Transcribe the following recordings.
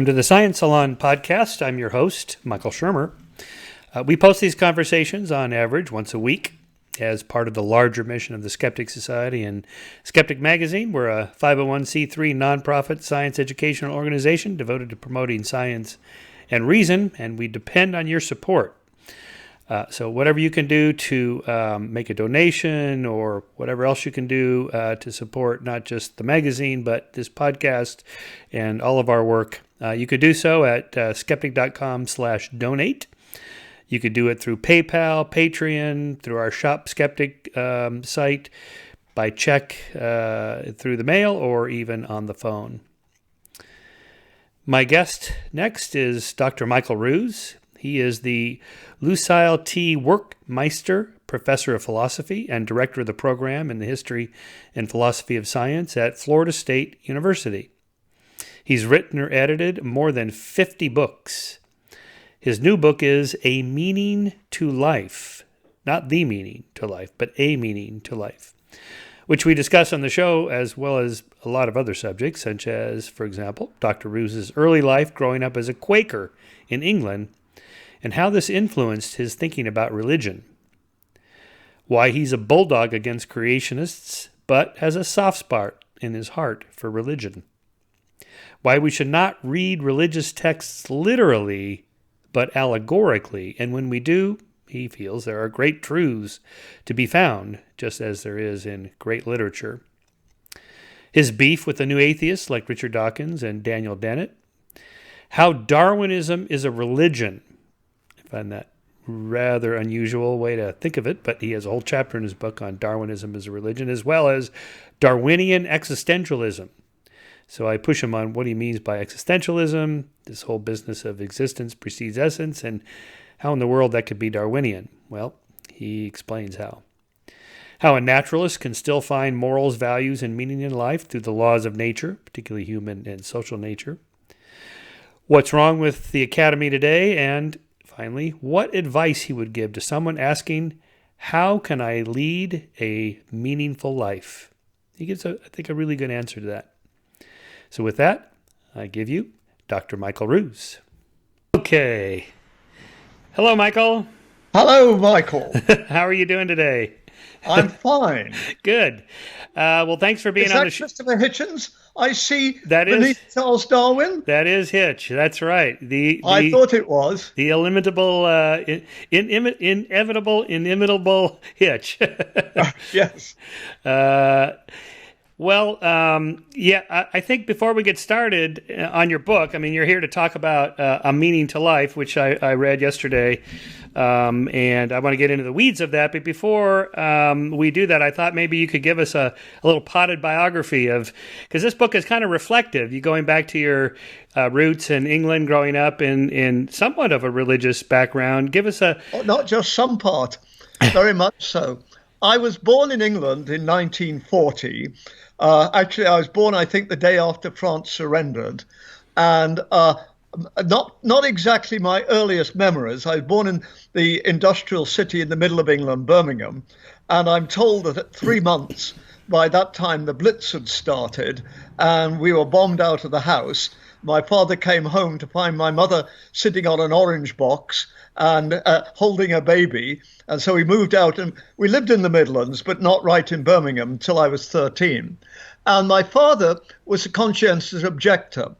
to the Science Salon podcast. I'm your host, Michael Shermer. We post these conversations on average once a week as part of the larger mission of the Skeptic Society and Skeptic Magazine. We're a 501c3 nonprofit science educational organization devoted to promoting science and reason, and we depend on your support. So whatever you can do to make a donation or whatever else you can do to support not just the magazine, but this podcast and all of our work, you could do so at skeptic.com/donate. You could do it through PayPal, Patreon, through our Shop Skeptic site, by check through the mail, or even on the phone. My guest next is Dr. Michael Ruse. He is the Lucyle T. Werkmeister Professor of Philosophy and Director of the Program in the History and Philosophy of Science at Florida State University. He's written or edited more than 50 books. His new book is A Meaning to Life. Not the meaning to life, but a meaning to life, which we discuss on the show, as well as a lot of other subjects, such as, for example, Dr. Ruse's early life growing up as a Quaker in England, and how this influenced his thinking about religion. Why he's a bulldog against creationists, but has a soft spot in his heart for religion. Why we should not read religious texts literally, but allegorically, and when we do, he feels there are great truths to be found, just as there is in great literature. His beef with the new atheists like Richard Dawkins and Daniel Dennett. How Darwinism is a religion. I find that rather unusual way to think of it, but he has a whole chapter in his book on Darwinism as a religion, as well as Darwinian existentialism. So I push him on what he means by existentialism, this whole business of existence precedes essence, and how in the world that could be Darwinian. Well, he explains how. How a naturalist can still find morals, values, and meaning in life through the laws of nature, particularly human and social nature. What's wrong with the academy today, and finally, what advice he would give to someone asking, how can I lead a meaningful life? He gives, I think, a really good answer to that. So with that, I give you Dr. Michael Ruse. Okay. Hello, Michael. Hello, Michael. How are you doing today? I'm fine. Good. Well, thanks for being on the show. Is that Christopher Hitchens? I see that beneath Charles Darwin. That is Hitch. That's right. I thought it was. The inimitable Hitch. Yes. I think before we get started on your book, I mean, you're here to talk about A Meaning to Life, which I read yesterday, and I want to get into the weeds of that. But before we do that, I thought maybe you could give us a little potted biography of, because this book is kind of reflective. You going back to your roots in England, growing up in somewhat of a religious background. Give us a... Not just some part, very much so. I was born in England in 1940. Actually, I was born, I think, the day after France surrendered. And not exactly my earliest memories. I was born in the industrial city in the middle of England, Birmingham. And I'm told that at 3 months, by that time, the Blitz had started and we were bombed out of the house. My father came home to find my mother sitting on an orange box and holding a baby. And so we moved out and we lived in the Midlands, but not right in Birmingham until I was 13. And my father was a conscientious objector.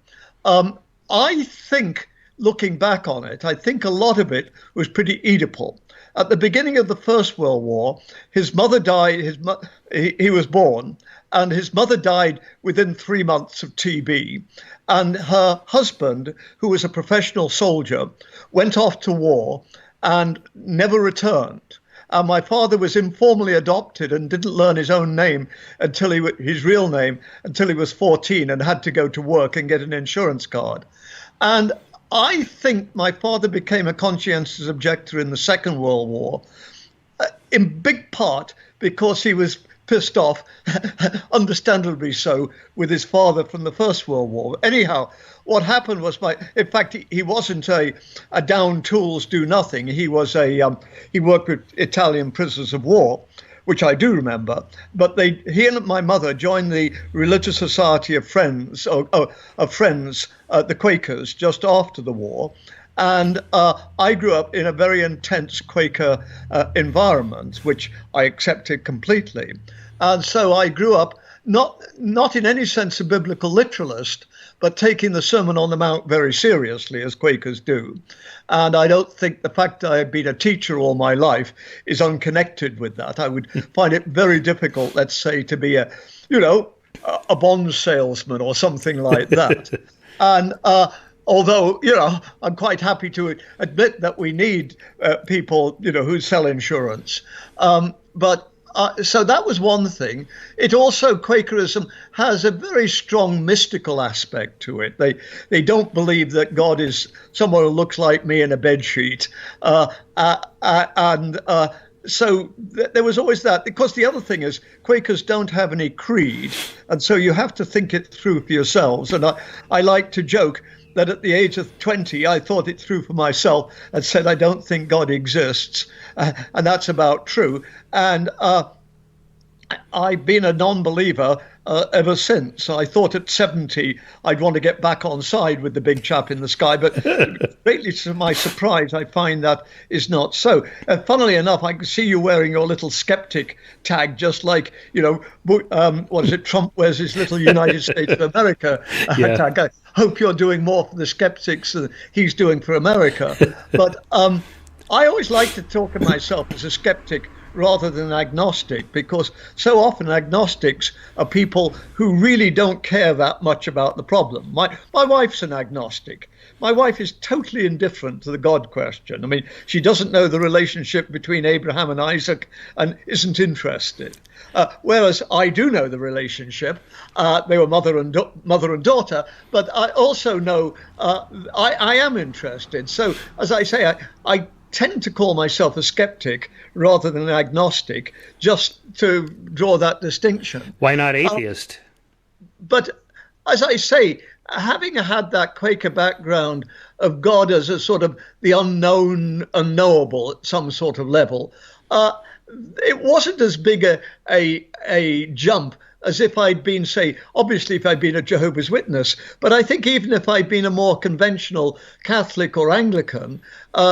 I think, looking back on it, I think a lot of it was pretty Oedipal. At the beginning of the First World War, his mother died, he was born, and his mother died within 3 months of TB. And her husband, who was a professional soldier, went off to war and never returned. And my father was informally adopted and didn't learn his own name until his real name until he was 14 and had to go to work and get an insurance card. And I think my father became a conscientious objector in the Second World War, in big part because he was pissed off, understandably so, with his father from the First World War. Anyhow, what happened was, in fact, he wasn't a down tools, do nothing. He was he worked with Italian prisoners of war, which I do remember. But he and my mother joined the Religious Society of Friends, the Quakers, just after the war. And I grew up in a very intense Quaker environment, which I accepted completely. And so I grew up not in any sense a biblical literalist, but taking the Sermon on the Mount very seriously, as Quakers do. And I don't think the fact that I've been a teacher all my life is unconnected with that. I would find it very difficult, let's say, to be a bond salesman or something like that. And although, I'm quite happy to admit that we need people, who sell insurance. So that was one thing. It also, Quakerism has a very strong mystical aspect to it. They don't believe that God is someone who looks like me in a bedsheet. So there was always that. Because the other thing is, Quakers don't have any creed. And so you have to think it through for yourselves. And I like to joke that at the age of 20, I thought it through for myself and said, I don't think God exists. And that's about true. And I've been a non-believer ever since. I thought at 70, I'd want to get back on side with the big chap in the sky. But greatly to my surprise, I find that is not so. Funnily enough, I can see you wearing your little skeptic tag, just like, what is it? Trump wears his little United States of America tag. I hope you're doing more for the skeptics than he's doing for America. But I always like to talk of myself as a skeptic rather than agnostic, because so often agnostics are people who really don't care that much about the problem. My wife's an agnostic. My wife is totally indifferent to the God question. I mean, she doesn't know the relationship between Abraham and Isaac and isn't interested. Whereas I do know the relationship. They were mother and daughter, but I also know I am interested. So, as I say, I tend to call myself a skeptic rather than an agnostic, just to draw that distinction. Why not atheist? But as I say, having had that Quaker background of God as a sort of the unknown, unknowable at some sort of level, it wasn't as big a jump as if I'd been, say, obviously if I'd been a Jehovah's Witness, but I think even if I'd been a more conventional Catholic or Anglican,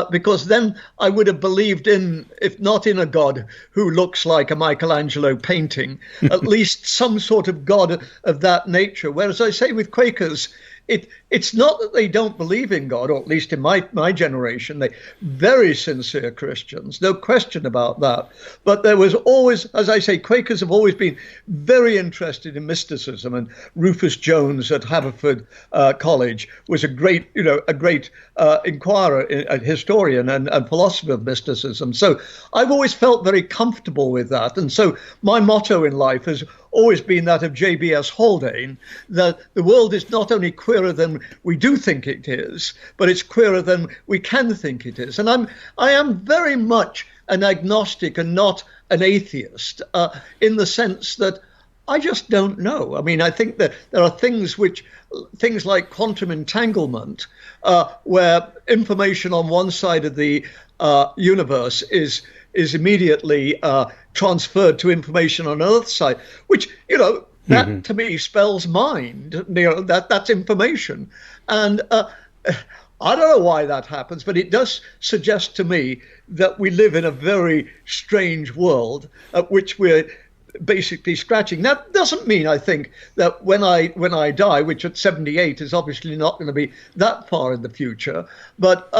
because then I would have believed in, if not in a God who looks like a Michelangelo painting, at least some sort of God of that nature. Whereas I say with Quakers, it's not that they don't believe in God, or at least in my generation, they're very sincere Christians, no question about that. But there was always, as I say, Quakers have always been very interested in mysticism. And Rufus Jones at Haverford College was a great inquirer, a historian and philosopher of mysticism. So I've always felt very comfortable with that. And so my motto in life has always been that of J.B.S. Haldane, that the world is not only queerer than we do think it is, but it's queerer than we can think it is. And I am very much an agnostic and not an atheist, in the sense that I just don't know. I mean, I think that there are things like quantum entanglement, where information on one side of the universe is immediately transferred to information on another side, which, that to me spells mind. That's information. And I don't know why that happens, but it does suggest to me that we live in a very strange world at which we're basically scratching. That doesn't mean, I think, that when I die, which at 78 is obviously not going to be that far in the future, but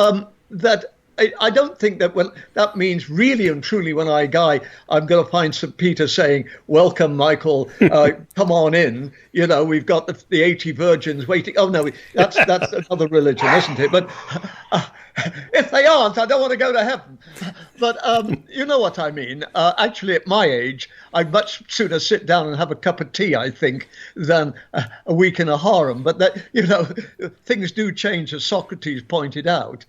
that I don't think that that means really and truly when I die, I'm going to find St. Peter saying, "Welcome, Michael, come on in. We've got the 80 virgins waiting." Oh no, that's another religion, isn't it? But if they aren't, I don't want to go to heaven. But you know what I mean. Actually, at my age, I'd much sooner sit down and have a cup of tea, I think, than a week in a harem. But that things do change, as Socrates pointed out.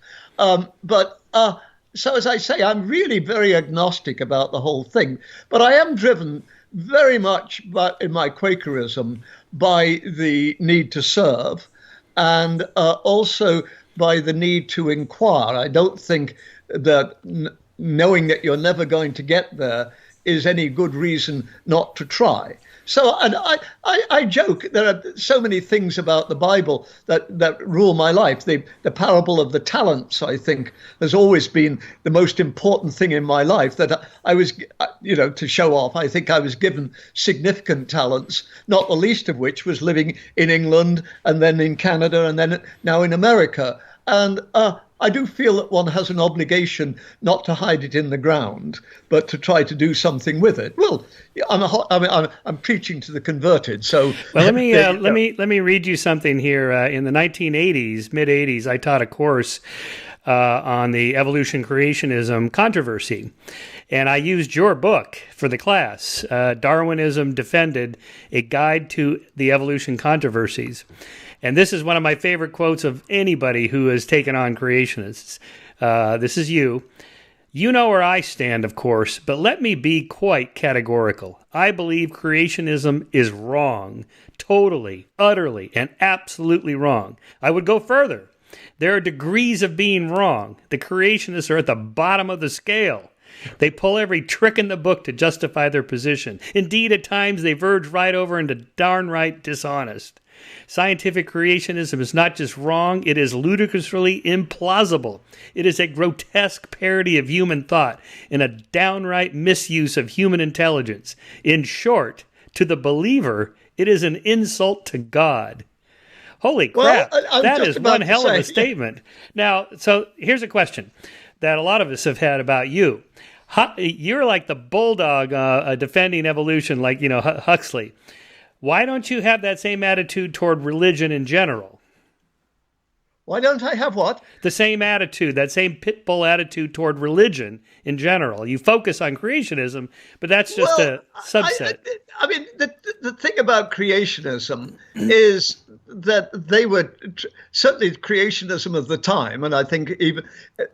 So as I say, I'm really very agnostic about the whole thing, but I am driven very much in my Quakerism by the need to serve, and also by the need to inquire. I don't think that knowing that you're never going to get there is any good reason not to try. So, and I joke, there are so many things about the Bible that rule my life. The parable of the talents, I think, has always been the most important thing in my life, that I was, to show off. I think I was given significant talents, not the least of which was living in England and then in Canada and then now in America. And I do feel that one has an obligation not to hide it in the ground, but to try to do something with it. Well, I'm preaching to the converted. So, well, let me read you something here. In the 1980s, mid 80s, I taught a course on the evolution creationism controversy, and I used your book for the class, Darwinism Defended: A Guide to the Evolution Controversies. And this is one of my favorite quotes of anybody who has taken on creationists. This is you. You know where I stand, of course, but let me be quite categorical. I believe creationism is wrong. Totally, utterly, and absolutely wrong. I would go further. There are degrees of being wrong. The creationists are at the bottom of the scale. They pull every trick in the book to justify their position. Indeed, at times they verge right over into downright dishonest. Scientific creationism is not just wrong, it is ludicrously implausible. It is a grotesque parody of human thought and a downright misuse of human intelligence. In short, to the believer, it is an insult to God. Holy crap, that is one hell of a statement. Now, so here's a question that a lot of us have had about you. You're like the bulldog defending evolution, like, Huxley. Why don't you have that same attitude toward religion in general? Why don't I have what? The same attitude, that same pit bull attitude toward religion in general. You focus on creationism, but that's just a subset. I mean, the thing about creationism is that they were certainly creationism of the time, and I think even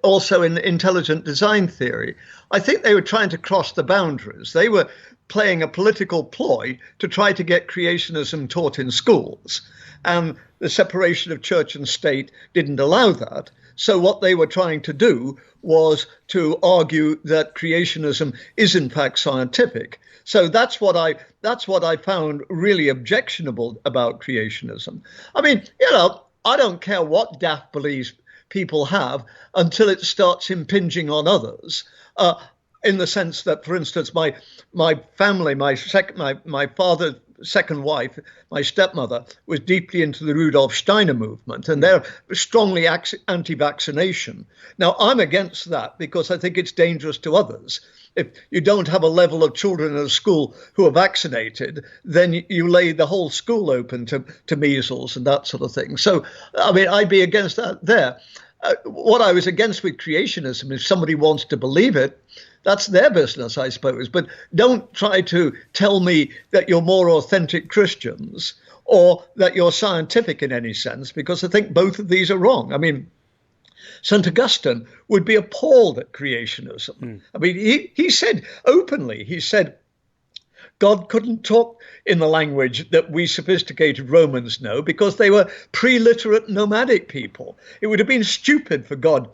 also in intelligent design theory, I think they were trying to cross the boundaries. They were playing a political ploy to try to get creationism taught in schools. And the separation of church and state didn't allow that. So what they were trying to do was to argue that creationism is in fact scientific. So that's what I found really objectionable about creationism. I mean, I don't care what daft beliefs people have until it starts impinging on others. In the sense that, for instance, my family, my father's second wife, my stepmother, was deeply into the Rudolf Steiner movement, and they're strongly anti-vaccination. Now, I'm against that because I think it's dangerous to others. If you don't have a level of children in a school who are vaccinated, then you lay the whole school open to measles and that sort of thing. So, I mean, I'd be against that there. What I was against with creationism, if somebody wants to believe it, that's their business, I suppose. But don't try to tell me that you're more authentic Christians or that you're scientific in any sense, because I think both of these are wrong. I mean, St. Augustine would be appalled at creationism. I mean, he said openly, God couldn't talk in the language that we sophisticated Romans know because they were pre-literate nomadic people. It would have been stupid for God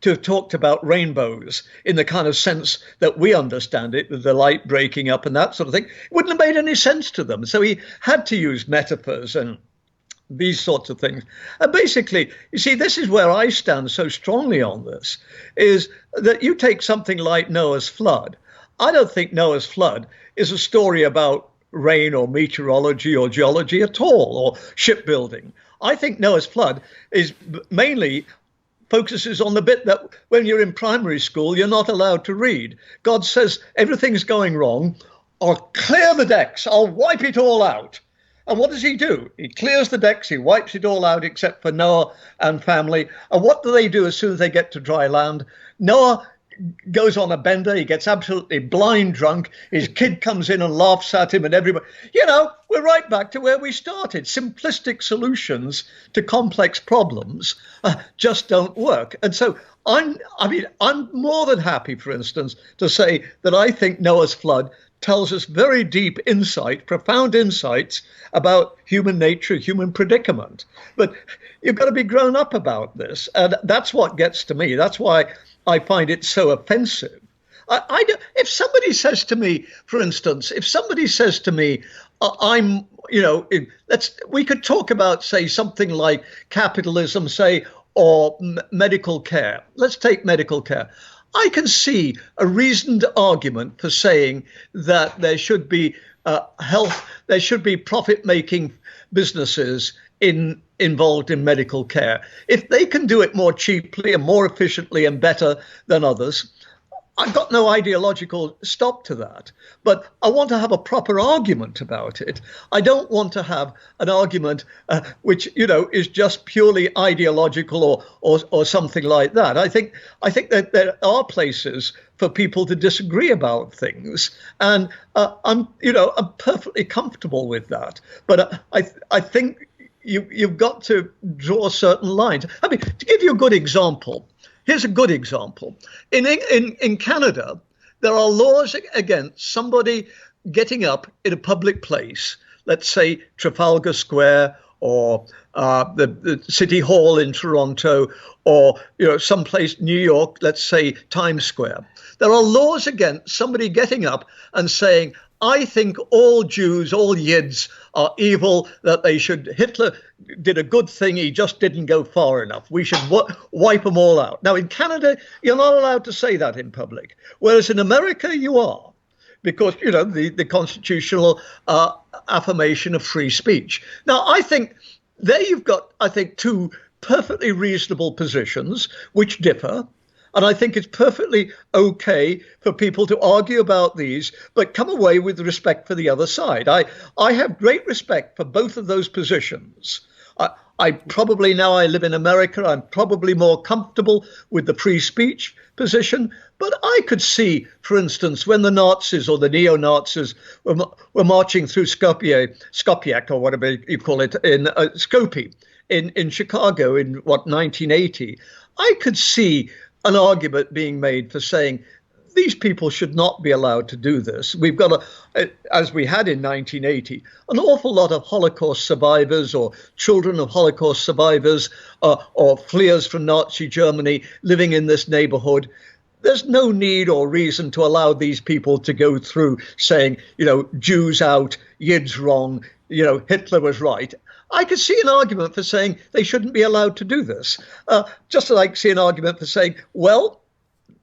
to have talked about rainbows in the kind of sense that we understand it, with the light breaking up and that sort of thing. It wouldn't have made any sense to them. So he had to use metaphors and these sorts of things. And basically, you see, this is where I stand so strongly on this, is that you take something like Noah's flood. I don't think Noah's flood is a story about rain or meteorology or geology at all, or shipbuilding. I think Noah's flood is mainly focuses on the bit that when you're in primary school, you're not allowed to read. God says, everything's going wrong. I'll clear the decks. I'll wipe it all out. And what does he do? He clears the decks. He wipes it all out except for Noah and family. And what do they do as soon as they get to dry land? Noah goes on a bender. He gets absolutely blind drunk. His kid comes in and laughs at him, and everybody, we're right back to where we started. Simplistic solutions to complex problems just don't work. And so I'm more than happy, for instance, to say that I think Noah's flood tells us very deep insight, profound insights about human nature, human predicament. But you've got to be grown up about this. And that's what gets to me. That's why I find it so offensive. if somebody says to me, for instance, if somebody says to me, I'm, we could talk about, say, something like capitalism, say, or medical care. Let's take medical care. I can see a reasoned argument for saying that there should be there should be profit-making businesses involved in medical care. If they can do it more cheaply and more efficiently and better than others, I've got no ideological stop to that, but I want to have a proper argument about it. I don't want to have an argument which, is just purely ideological or something like that. I think that there are places for people to disagree about things, and I'm perfectly comfortable with that. But I think you've got to draw certain lines. I mean, to give you a good example. Here's a good example. In Canada, there are laws against somebody getting up in a public place, let's say Trafalgar Square or the City Hall in Toronto, or someplace New York, let's say Times Square. There are laws against somebody getting up and saying, I think all Jews, all Yids are evil, that Hitler did a good thing, he just didn't go far enough. We should wipe them all out. Now, in Canada, you're not allowed to say that in public, whereas in America, you are, because, the constitutional affirmation of free speech. Now, I think there you've got, two perfectly reasonable positions which differ. And I think it's perfectly okay for people to argue about these, but come away with respect for the other side. I have great respect for both of those positions. I probably, now I live in America, I'm probably more comfortable with the free speech position. But I could see, for instance, when the Nazis or the neo-Nazis were marching through Skopje, or whatever you call it, in Skopje, in Chicago in, 1980, I could see an argument being made for saying these people should not be allowed to do this. We've got, as we had in 1980, an awful lot of Holocaust survivors or children of Holocaust survivors or fleers from Nazi Germany living in this neighborhood. There's no need or reason to allow these people to go through saying, Jews out, Yids wrong, Hitler was right. I could see an argument for saying they shouldn't be allowed to do this. Just as I see an argument for saying, well,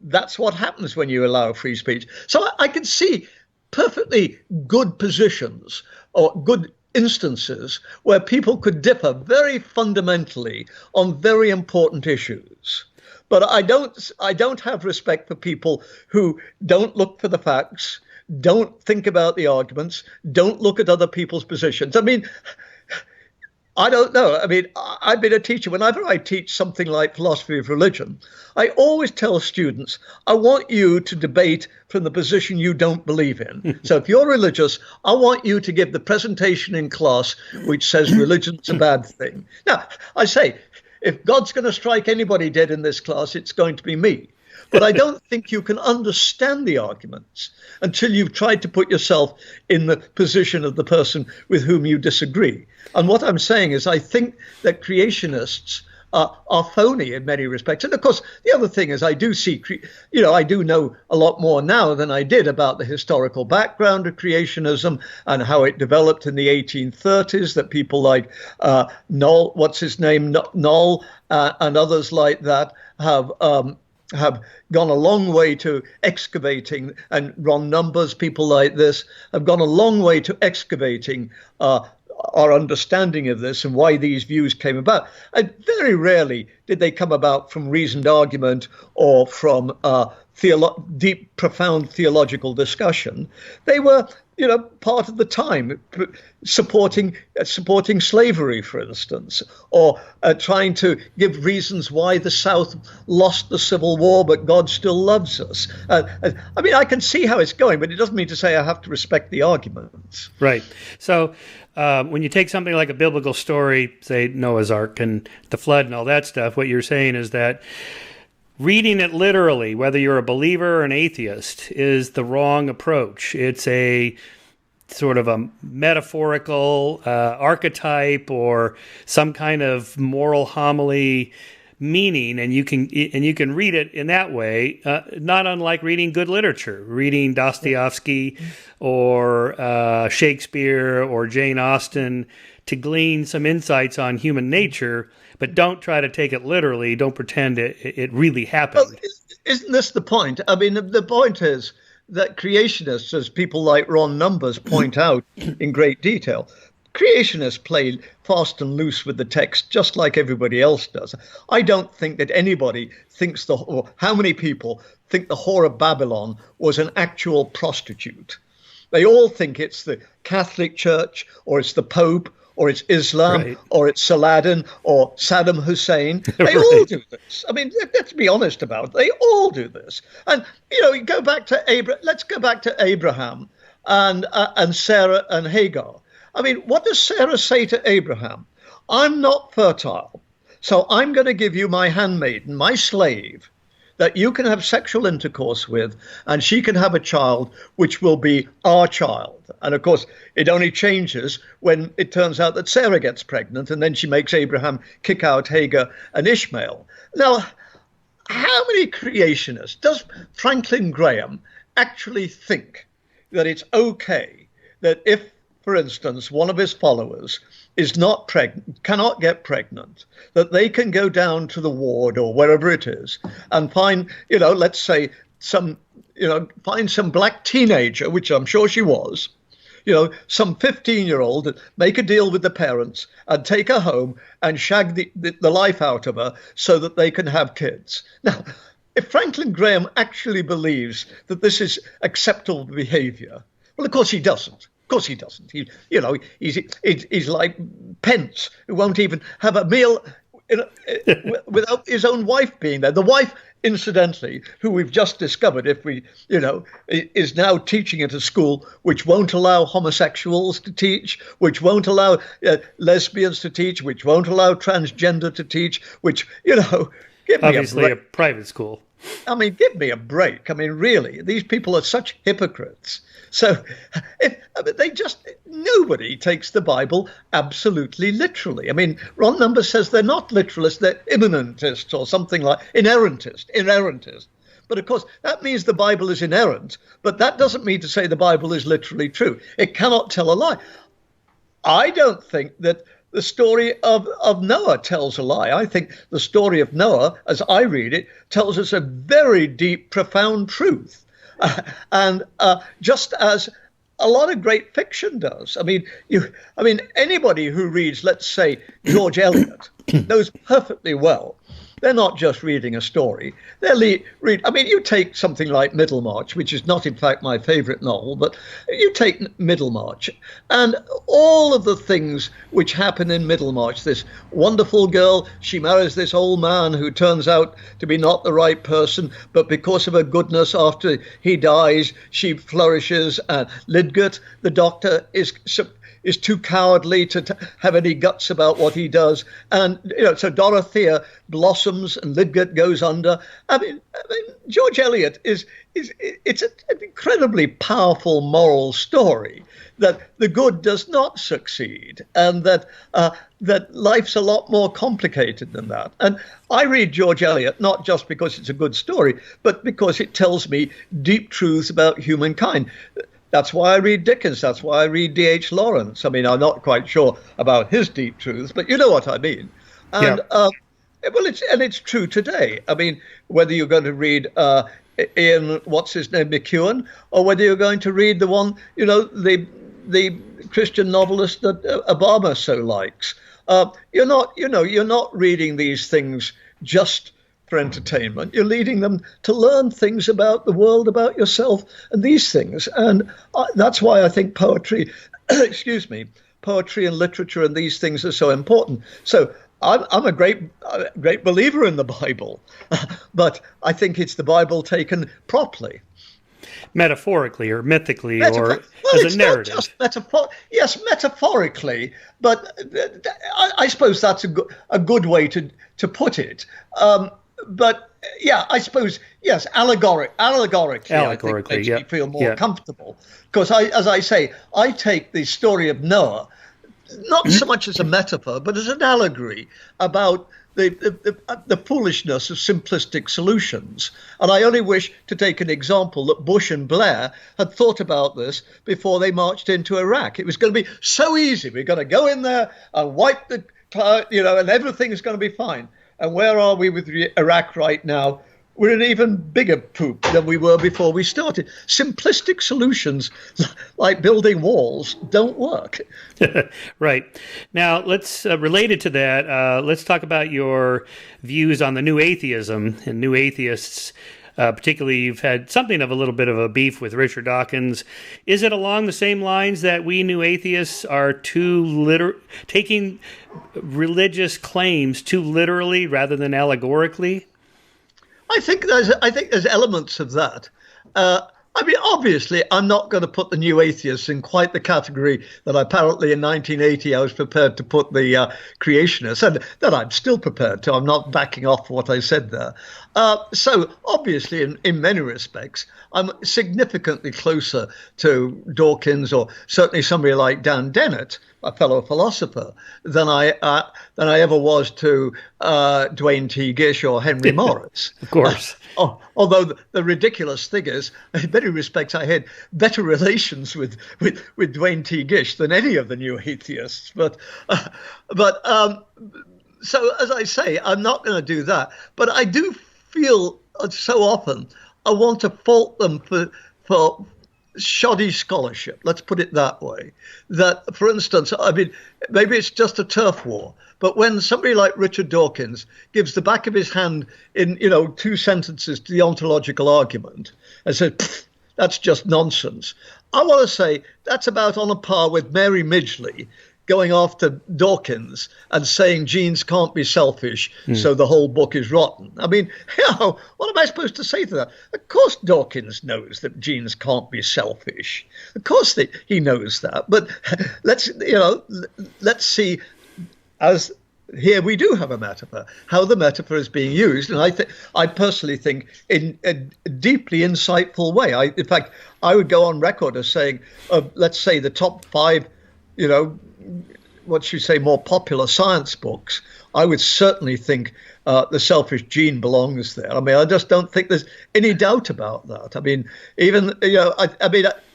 that's what happens when you allow free speech. So I can see perfectly good positions or good instances where people could differ very fundamentally on very important issues. But I don't have respect for people who don't look for the facts, don't think about the arguments, don't look at other people's positions. I mean, I don't know. I mean, I've been a teacher. Whenever I teach something like philosophy of religion, I always tell students, I want you to debate from the position you don't believe in. So if you're religious, I want you to give the presentation in class which says religion's a bad thing. Now, I say, if God's going to strike anybody dead in this class, it's going to be me. But I don't think you can understand the arguments until you've tried to put yourself in the position of the person with whom you disagree. And what I'm saying is I think that creationists are phony in many respects. And of course, the other thing is I do see, I do know a lot more now than I did about the historical background of creationism and how it developed in the 1830s, that people like Knoll, Knoll and others like that have gone a long way to excavating, and Ron Numbers, people like this, have gone a long way to excavating our understanding of this and why these views came about. And very rarely did they come about from reasoned argument or from deep, profound theological discussion. They were, part of the time supporting slavery, for instance, or trying to give reasons why the South lost the Civil War, but God still loves us. I mean, I can see how it's going, but it doesn't mean to say I have to respect the arguments. Right. So when you take something like a biblical story, say Noah's Ark and the flood and all that stuff, what you're saying is that reading it literally, whether you're a believer or an atheist, is the wrong approach. It's a sort of a metaphorical archetype or some kind of moral homily meaning, and you can read it in that way, not unlike reading good literature, reading Dostoevsky or Shakespeare or Jane Austen, to glean some insights on human nature, but don't try to take it literally. Don't pretend it really happened. Well, isn't this the point? I mean, the point is that creationists, as people like Ron Numbers point out in great detail, creationists play fast and loose with the text just like everybody else does. I don't think that anybody thinks or how many people think the whore of Babylon was an actual prostitute. They all think it's the Catholic Church, or it's the Pope, or it's Islam, right, or it's Saladin, or Saddam Hussein. They all do this. I mean, let's be honest about it. They all do this. And, you go back to let's go back to Abraham and Sarah and Hagar. I mean, what does Sarah say to Abraham? I'm not fertile, so I'm going to give you my handmaiden, my slave, that you can have sexual intercourse with, and she can have a child, which will be our child. And of course, it only changes when it turns out that Sarah gets pregnant, and then she makes Abraham kick out Hagar and Ishmael. Now, how many creationists does Franklin Graham actually think that it's okay that if, for instance, one of his followers is not pregnant, cannot get pregnant, that they can go down to the ward or wherever it is and find, let's say find some black teenager, which I'm sure she was, some 15-year-old, make a deal with the parents and take her home and shag the life out of her so that they can have kids. Now, if Franklin Graham actually believes that this is acceptable behavior, well, of course he doesn't. Of course he doesn't. He's like Pence, who won't even have a meal without his own wife being there. The wife, incidentally, who we've just discovered, is now teaching at a school which won't allow homosexuals to teach, which won't allow lesbians to teach, which won't allow transgender to teach, which, give me obviously a private school. I mean, give me a break. I mean, really, these people are such hypocrites. So nobody takes the Bible absolutely literally. I mean, Ron Numbers says they're not literalists, they're immanentists or something like inerrantist. But of course, that means the Bible is inerrant, but that doesn't mean to say the Bible is literally true. It cannot tell a lie. I don't think that the story of Noah tells a lie. I think the story of Noah, as I read it, tells us a very deep, profound truth. And just as a lot of great fiction does. I mean, anybody who reads, let's say, George Eliot knows perfectly well they're not just reading a story. You take something like Middlemarch, which is not, in fact, my favorite novel, but you take Middlemarch and all of the things which happen in Middlemarch. This wonderful girl, she marries this old man who turns out to be not the right person, but because of her goodness, after he dies, she flourishes. And Lidgett, the doctor, is too cowardly to have any guts about what he does. And, so Dorothea blossoms and Lidgett goes under. I mean George Eliot it's an incredibly powerful moral story that the good does not succeed, and that life's a lot more complicated than that. And I read George Eliot not just because it's a good story, but because it tells me deep truths about humankind. That's why I read Dickens. That's why I read D.H. Lawrence. I mean, I'm not quite sure about his deep truths, but you know what I mean. And it's true today. I mean, whether you're going to read Ian, what's his name, McEwan, or whether you're going to read the one, the Christian novelist that Obama so likes, you're not reading these things just for entertainment. You're leading them to learn things about the world, about yourself, and these things. And that's why I think poetry, poetry and literature and these things are so important. So I'm a great believer in the Bible, but I think it's the Bible taken properly. Metaphorically or mythically as a narrative. Not just yes, metaphorically, but I suppose that's a good way to put it. But yeah, I suppose, yes, allegorically, I think makes me feel more comfortable. Because as I say, I take the story of Noah not so much as a metaphor, but as an allegory about the foolishness of simplistic solutions. And I only wish to take an example that Bush and Blair had thought about this before they marched into Iraq. It was going to be so easy. We're going to go in there and wipe the cloud, and everything's going to be fine. And where are we with Iraq right now? We're in even bigger poop than we were before we started. Simplistic solutions like building walls don't work. Right. Now, let's related to that, let's talk about your views on the new atheism and new atheists. Particularly, you've had something of a little bit of a beef with Richard Dawkins. Is it along the same lines that we new atheists are taking religious claims too literally rather than allegorically? I think there's elements of that. Obviously, I'm not going to put the new atheists in quite the category that apparently in 1980 I was prepared to put the creationists, and that I'm still prepared to. I'm not backing off what I said there. So obviously, in many respects, I'm significantly closer to Dawkins, or certainly somebody like Dan Dennett, a fellow philosopher, than I ever was to Dwayne T. Gish or Henry Morris. Of course. Although the ridiculous thing is, in many respects, I had better relations with Dwayne T. Gish than any of the new atheists. So as I say, I'm not going to do that. But I do feel so often I want to fault them for shoddy scholarship. Let's put it that way. That, for instance, maybe it's just a turf war, but when somebody like Richard Dawkins gives the back of his hand in 2 sentences to the ontological argument and says, that's just nonsense, I want to say that's about on a par with Mary Midgley going after Dawkins and saying genes can't be selfish, so the whole book is rotten. What am I supposed to say to that? Of course Dawkins knows that genes can't be selfish. Of course he knows that. But let's see, as here we do have a metaphor, how the metaphor is being used. And I personally think in a deeply insightful way. In fact, I would go on record as saying, let's say the top 5, more popular science books, I would certainly think The Selfish Gene belongs there. I just don't think there's any doubt about that.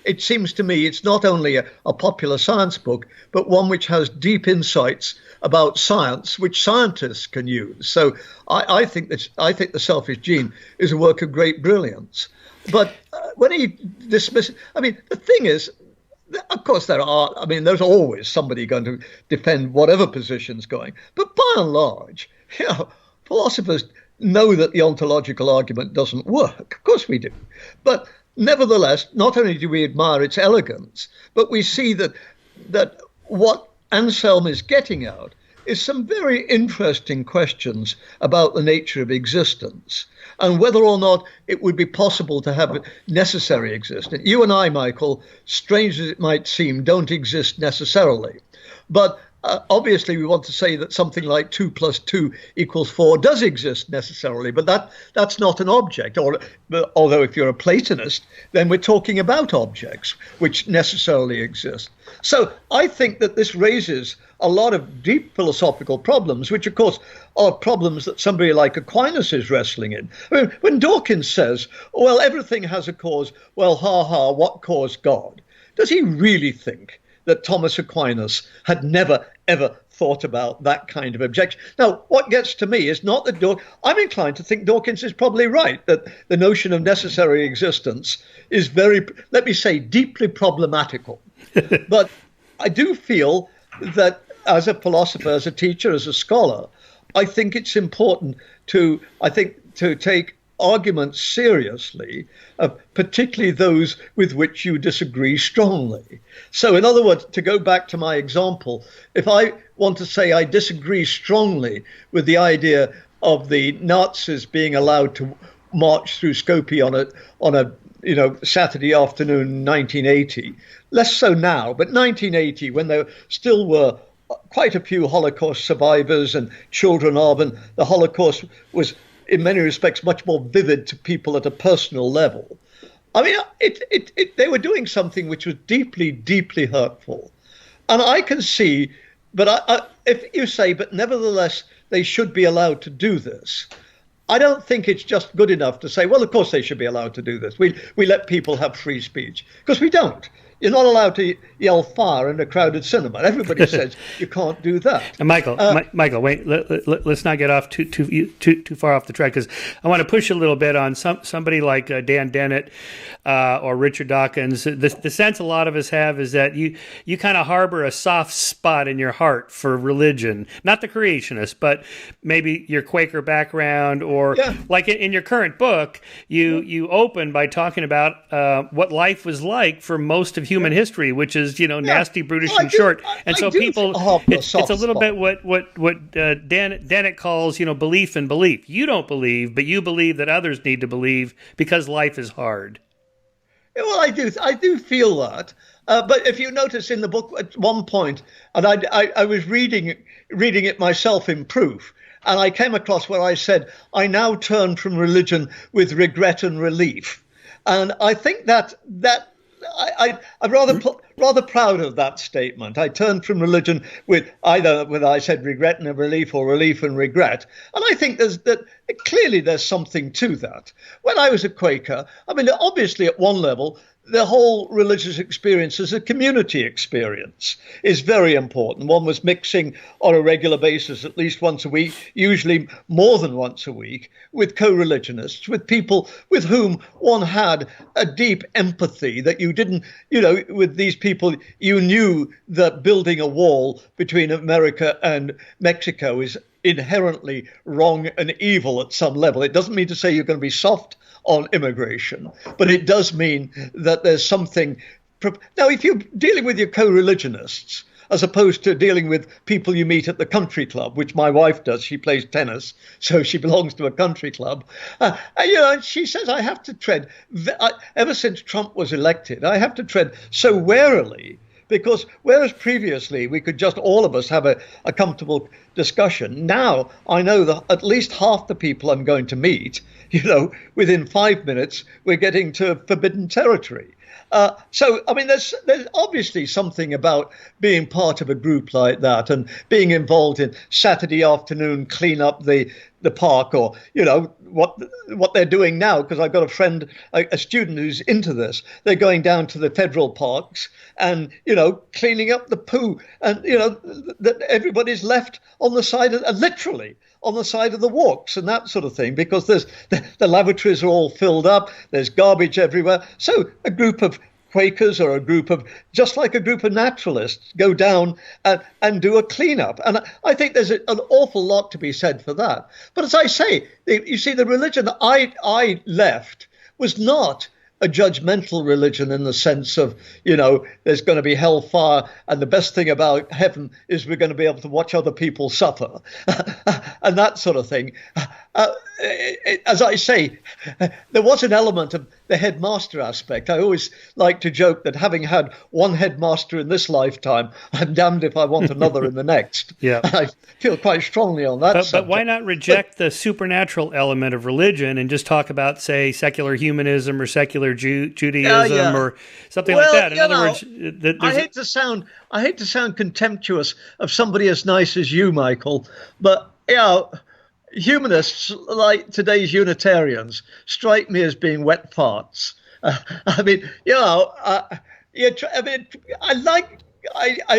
It seems to me it's not only a popular science book, but one which has deep insights about science, which scientists can use. So I think The Selfish Gene is a work of great brilliance. But when he dismisses, the thing is, of course, there's always somebody going to defend whatever position's going. But by and large, philosophers know that the ontological argument doesn't work. Of course we do. But nevertheless, not only do we admire its elegance, but we see that what Anselm is getting at is some very interesting questions about the nature of existence and whether or not it would be possible to have a necessary existence. You and I, Michael, strange as it might seem, don't exist necessarily. But obviously, we want to say that something like 2 + 2 = 4 does exist necessarily, but that's not an object. Although if you're a Platonist, then we're talking about objects which necessarily exist. So I think that this raises a lot of deep philosophical problems, which of course are problems that somebody like Aquinas is wrestling in. When Dawkins says, well, everything has a cause, well, what caused God? Does he really think that Thomas Aquinas had never, ever thought about that kind of objection? Now, what gets to me is not that I'm inclined to think Dawkins is probably right, that the notion of necessary existence is very, let me say, deeply problematical. But I do feel that as a philosopher, as a teacher, as a scholar, I think it's important to take arguments seriously, particularly those with which you disagree strongly. So in other words, to go back to my example, if I want to say I disagree strongly with the idea of the Nazis being allowed to march through Skopje on a Saturday afternoon in 1980, less so now, but 1980, when there still were quite a few Holocaust survivors and children of, and the Holocaust was in many respects much more vivid to people at a personal level. They were doing something which was deeply, deeply hurtful. And I can see, but if you say, but nevertheless, they should be allowed to do this. I don't think it's just good enough to say, well, of course they should be allowed to do this. We let people have free speech, because we don't. You're not allowed to yell fire in a crowded cinema. Everybody says you can't do that. And Michael, wait. Let's not get off too far off the track, because I want to push a little bit on somebody like Dan Dennett or Richard Dawkins. The sense a lot of us have is that you kind of harbor a soft spot in your heart for religion, not the creationists, but maybe your Quaker background, or like in your current book, you open by talking about what life was like for most of human history, which is, nasty, brutish, and short. And so people, it's a little bit what Dennett calls, belief in belief. You don't believe, but you believe that others need to believe because life is hard. Well, I do feel that. But if you notice in the book at one point, and I was reading it myself in proof, and I came across where I said, I now turn from religion with regret and relief. And I think that I'm rather proud of that statement. I turned from religion with either, whether I said regret and relief or relief and regret. And I think clearly there's something to that. When I was a Quaker, I mean, obviously at one level, the whole religious experience as a community experience is very important. One was mixing on a regular basis, at least once a week, usually more than once a week, with co-religionists, with people with whom one had a deep empathy that you didn't, with these people, you knew that building a wall between America and Mexico is inherently wrong and evil at some level. It doesn't mean to say you're going to be soft on immigration, but it does mean that there's something. Now, if you're dealing with your co-religionists, as opposed to dealing with people you meet at the country club, which my wife does, she plays tennis, so she belongs to a country club. She says, I have to tread, ever since Trump was elected, I have to tread so warily, because whereas previously we could just all of us have a comfortable discussion, now I know that at least half the people I'm going to meet, within 5 minutes, we're getting to forbidden territory. So, I mean, there's obviously something about being part of a group like that and being involved in Saturday afternoon clean up the park, or, what they're doing now, because I've got a friend, a student who's into this. They're going down to the federal parks and, cleaning up the poo, and, that everybody's left on the side of, literally on the side of the walks and that sort of thing, because the lavatories are all filled up, there's garbage everywhere. So a group of Quakers or just like a group of naturalists go down and do a cleanup. And I think there's an awful lot to be said for that. But as I say, you see, the religion I left was not a judgmental religion in the sense of, there's going to be hellfire, and the best thing about heaven is we're going to be able to watch other people suffer and that sort of thing. As I say, there was an element of the headmaster aspect. I always like to joke that having had one headmaster in this lifetime, I'm damned if I want another in the next. Yeah, I feel quite strongly on that subject. But why not reject the supernatural element of religion and just talk about, say, secular humanism or secular Judaism or something like that? In other words, I hate to sound contemptuous of somebody as nice as you, Michael, but humanists like today's Unitarians strike me as being wet farts. I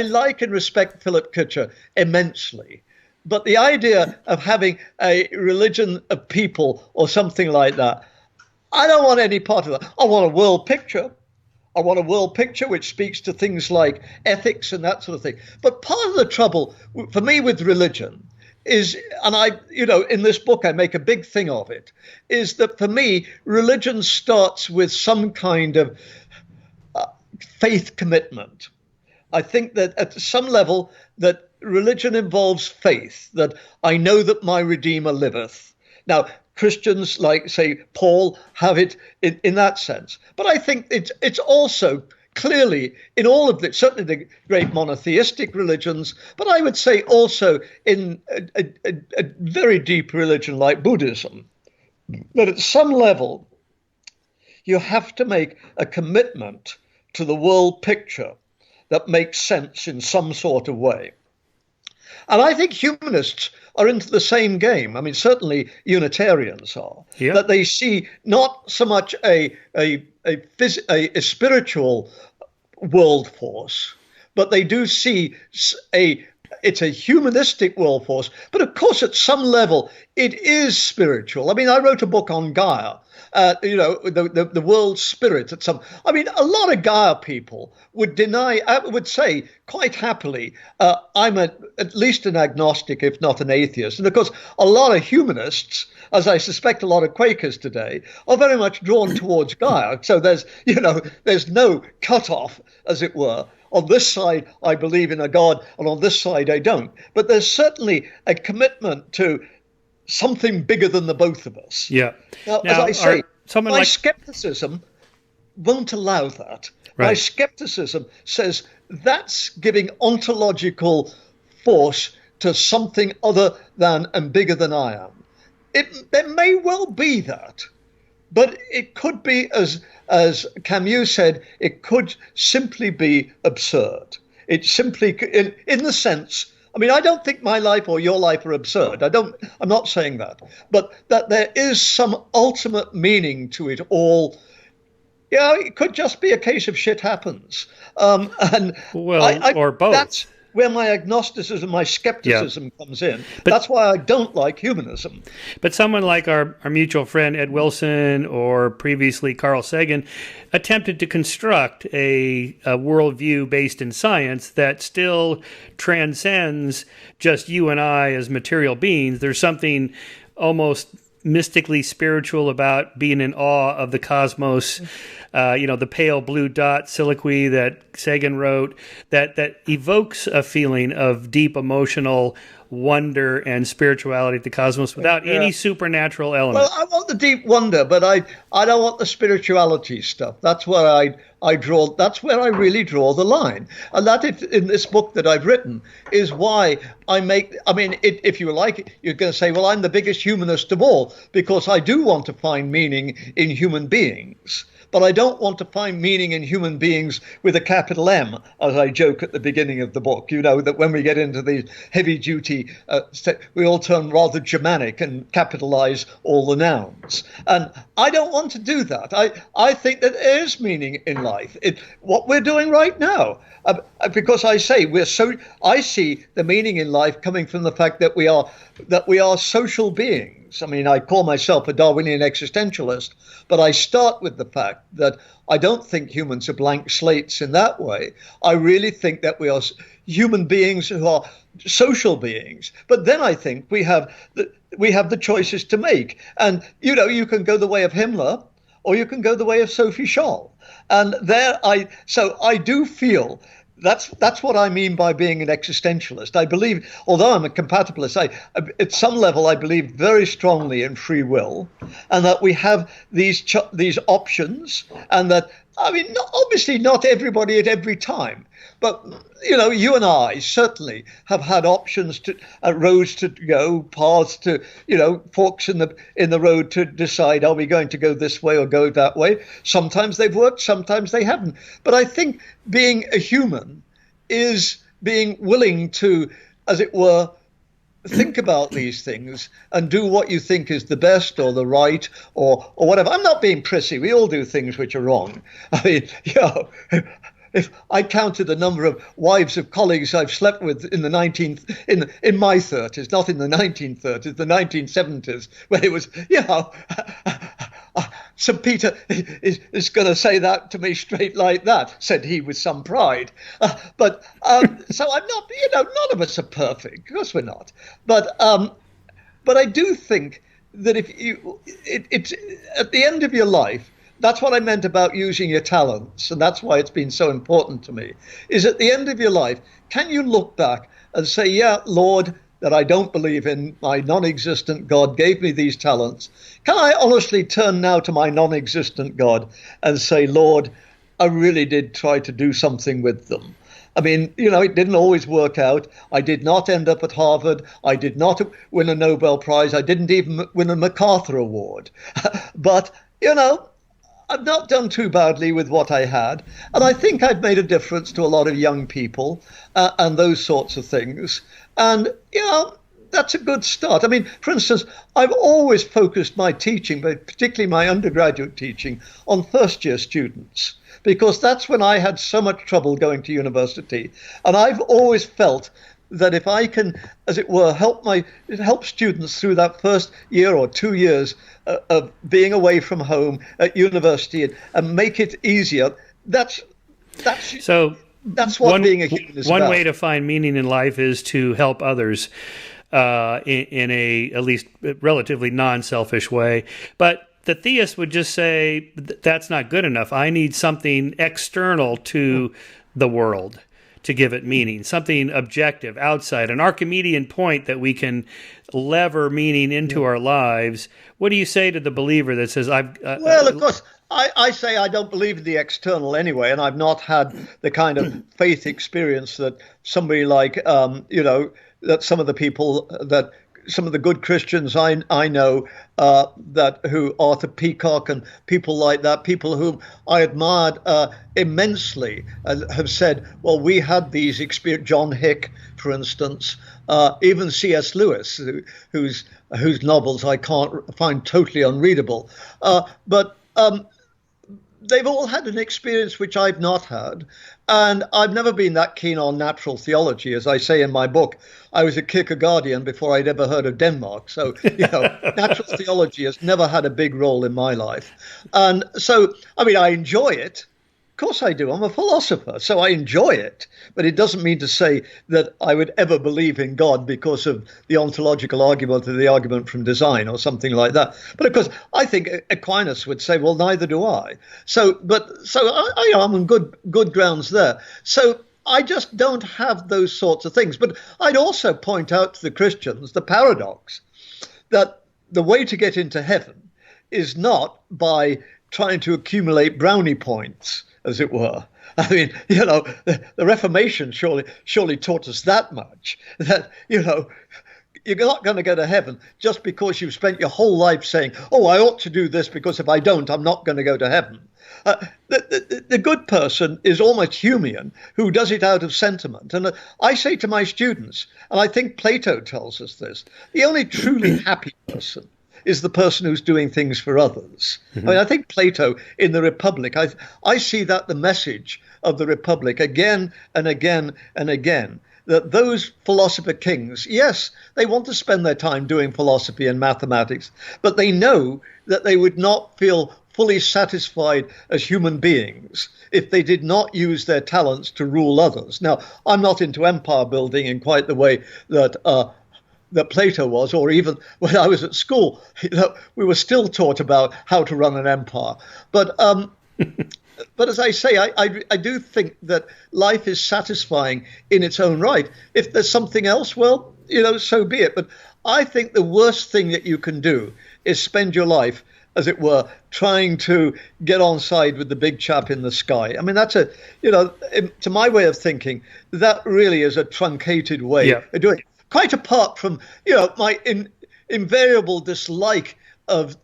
like and respect Philip Kitcher immensely, but the idea of having a religion of people or something like that, I don't want any part of that. I want a world picture. I want a world picture which speaks to things like ethics and that sort of thing. But part of the trouble for me with religion is, and in this book I make a big thing of it, is that for me, religion starts with some kind of faith commitment. I think that at some level that religion involves faith, that I know that my Redeemer liveth. Now, Christians like, say, Paul have it in that sense. But I think it's also clearly in all of the, certainly the great monotheistic religions, but I would say also in a very deep religion like Buddhism, that at some level you have to make a commitment to the world picture that makes sense in some sort of way. And I think humanists are into the same game. I mean, certainly Unitarians are. Yeah. That they see not so much a spiritual world force, but they do see it's a humanistic world force. But of course, at some level, it is spiritual. I mean, I wrote a book on Gaia. The world spirit at some. I mean, a lot of Gaia people would would say quite happily, I'm at least an agnostic, if not an atheist. And of course, a lot of humanists, as I suspect a lot of Quakers today, are very much drawn towards Gaia. So there's no cutoff, as it were. On this side, I believe in a God, and on this side, I don't. But there's certainly a commitment to something bigger than the both of us. Yeah. Now, as I say, my skepticism won't allow that. Right. My skepticism says that's giving ontological force to something other than and bigger than I am. There may well be that, but it could be, as Camus said, it could simply be absurd. It simply, in the sense, I mean, I don't think my life or your life are absurd. I'm not saying that, but that there is some ultimate meaning to it all. Yeah, it could just be a case of shit happens. Or both. That's where my agnosticism, my skepticism comes in. But that's why I don't like humanism. But someone like our mutual friend Ed Wilson, or previously Carl Sagan, attempted to construct a worldview based in science that still transcends just you and I as material beings. There's something almost mystically spiritual about being in awe of the cosmos. The pale blue dot soliloquy that Sagan wrote, that evokes a feeling of deep emotional wonder and spirituality at the cosmos without any supernatural element. Well, I want the deep wonder, but I don't want the spirituality stuff. That's where I draw. That's where I really draw the line. And that, in this book that I've written, is why I make. I mean, if you like, you're going to say, well, I'm the biggest humanist of all, because I do want to find meaning in human beings. But I don't want to find meaning in human beings with a capital M, as I joke at the beginning of the book. You know, that when we get into these heavy duty, we all turn rather Germanic and capitalize all the nouns. And I don't want to do that. I think that there is meaning in life. What we're doing right now, because I say I see the meaning in life coming from the fact that we are social beings. I mean, I call myself a Darwinian existentialist, but I start with the fact that I don't think humans are blank slates in that way. I really think that we are human beings who are social beings. But then I think we have the choices to make. And, you can go the way of Himmler, or you can go the way of Sophie Scholl. And so I do feel that's what I mean by being an existentialist. I believe, although I'm a compatibilist, at some level I believe very strongly in free will, and that we have these options, and that, I mean, obviously not everybody at every time, but you and I certainly have had options to roads to go, paths to, forks in the road to decide, are we going to go this way or go that way? Sometimes they've worked, sometimes they haven't. But I think being a human is being willing to, as it were, think about these things and do what you think is the best or the right or whatever. I'm not being prissy. We all do things which are wrong. I mean, if I counted the number of wives of colleagues I've slept with in my 30s, not in the 1930s, the 1970s, where it was, St. Peter is going to say that to me straight like that, said he with some pride. So I'm not, none of us are perfect. Of course we're not. But I do think that it's at the end of your life, that's what I meant about using your talents, and that's why it's been so important to me, is at the end of your life, can you look back and say, yeah, Lord, that I don't believe in, my non-existent God gave me these talents. Can I honestly turn now to my non-existent God and say, Lord, I really did try to do something with them. I mean, it didn't always work out. I did not end up at Harvard. I did not win a Nobel Prize. I didn't even win a MacArthur Award. But, I've not done too badly with what I had, and I think I've made a difference to a lot of young people and those sorts of things. And that's a good start. I mean, for instance, I've always focused my teaching, but particularly my undergraduate teaching, on first-year students, because that's when I had so much trouble going to university. And I've always felt that if I can, as it were, help students through that first year or 2 years of being away from home at university and make it easier, that's what being a human is about. One way to find meaning in life is to help others in a at least relatively non-selfish way. But the theist would just say that's not good enough. I need something external to the world to give it meaning, something objective, outside, an Archimedean point that we can lever meaning into our lives. What do you say to the believer that says, well, of course, I say I don't believe in the external anyway, and I've not had the kind of faith experience that somebody like, that some of the good Christians I know, who Arthur Peacock and people like that, people whom I admired immensely, have said, well, we had these experiences. John Hick, for instance, even C.S. Lewis, whose novels I can't find totally unreadable, but they've all had an experience which I've not had. And I've never been that keen on natural theology. As I say in my book, I was a Kierkegaardian before I'd ever heard of Denmark. So, natural theology has never had a big role in my life. And so, I mean, I enjoy it. Of course I do. I'm a philosopher, so I enjoy it. But it doesn't mean to say that I would ever believe in God because of the ontological argument or the argument from design or something like that. But of course, I think Aquinas would say, well, neither do I. So I'm on good grounds there. So I just don't have those sorts of things. But I'd also point out to the Christians the paradox that the way to get into heaven is not by trying to accumulate brownie points, as it were. I mean, the Reformation surely taught us that much, that, you're not going to go to heaven just because you've spent your whole life saying, oh, I ought to do this because if I don't, I'm not going to go to heaven. The good person is almost Humean, who does it out of sentiment. And I say to my students, and I think Plato tells us this, the only truly happy person is the person who's doing things for others. Mm-hmm. I mean, I think Plato in the Republic, I see that the message of the Republic again and again and again, that those philosopher kings, yes, they want to spend their time doing philosophy and mathematics, but they know that they would not feel fully satisfied as human beings if they did not use their talents to rule others. Now, I'm not into empire building in quite the way that Plato was, or even when I was at school, we were still taught about how to run an empire. But as I say, I do think that life is satisfying in its own right. If there's something else, well, so be it. But I think the worst thing that you can do is spend your life, as it were, trying to get on side with the big chap in the sky. I mean, that's to my way of thinking, that really is a truncated way of doing it. Quite apart from, my invariable dislike of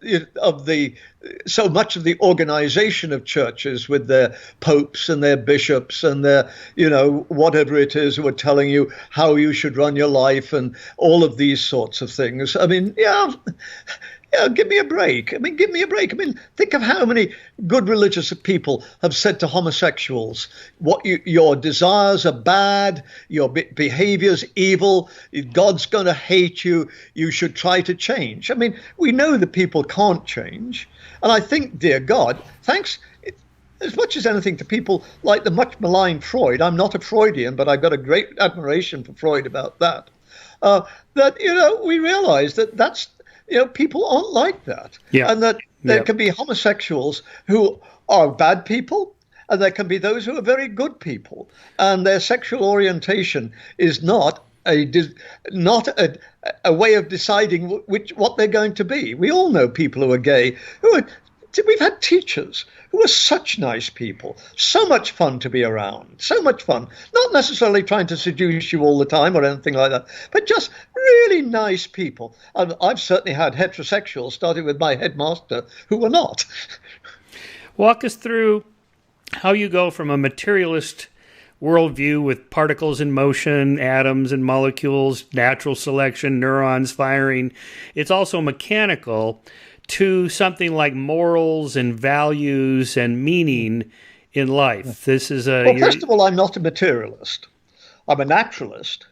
so much of the organization of churches with their popes and their bishops and their, whatever it is, who are telling you how you should run your life and all of these sorts of things. I mean, give me a break. I mean, give me a break. I mean, think of how many good religious people have said to homosexuals, your desires are bad, your behavior's evil, God's going to hate you, you should try to change. I mean, we know that people can't change. And I think, dear God, thanks as much as anything to people like the much maligned Freud. I'm not a Freudian, but I've got a great admiration for Freud about that. We realize that's, people aren't like that. Yeah. And that there can be homosexuals who are bad people, and there can be those who are very good people. And their sexual orientation is not a way of deciding what they're going to be. We all know people who are gay. We've had teachers who are such nice people, so much fun to be around, so much fun. Not necessarily trying to seduce you all the time or anything like that, but just really nice people. I've certainly had heterosexuals, starting with my headmaster, who were not. Walk us through how you go from a materialist worldview with particles in motion, atoms and molecules, natural selection, neurons firing. It's also mechanical, to something like morals and values and meaning in life. This is Well, first of all, I'm not a materialist. I'm a naturalist,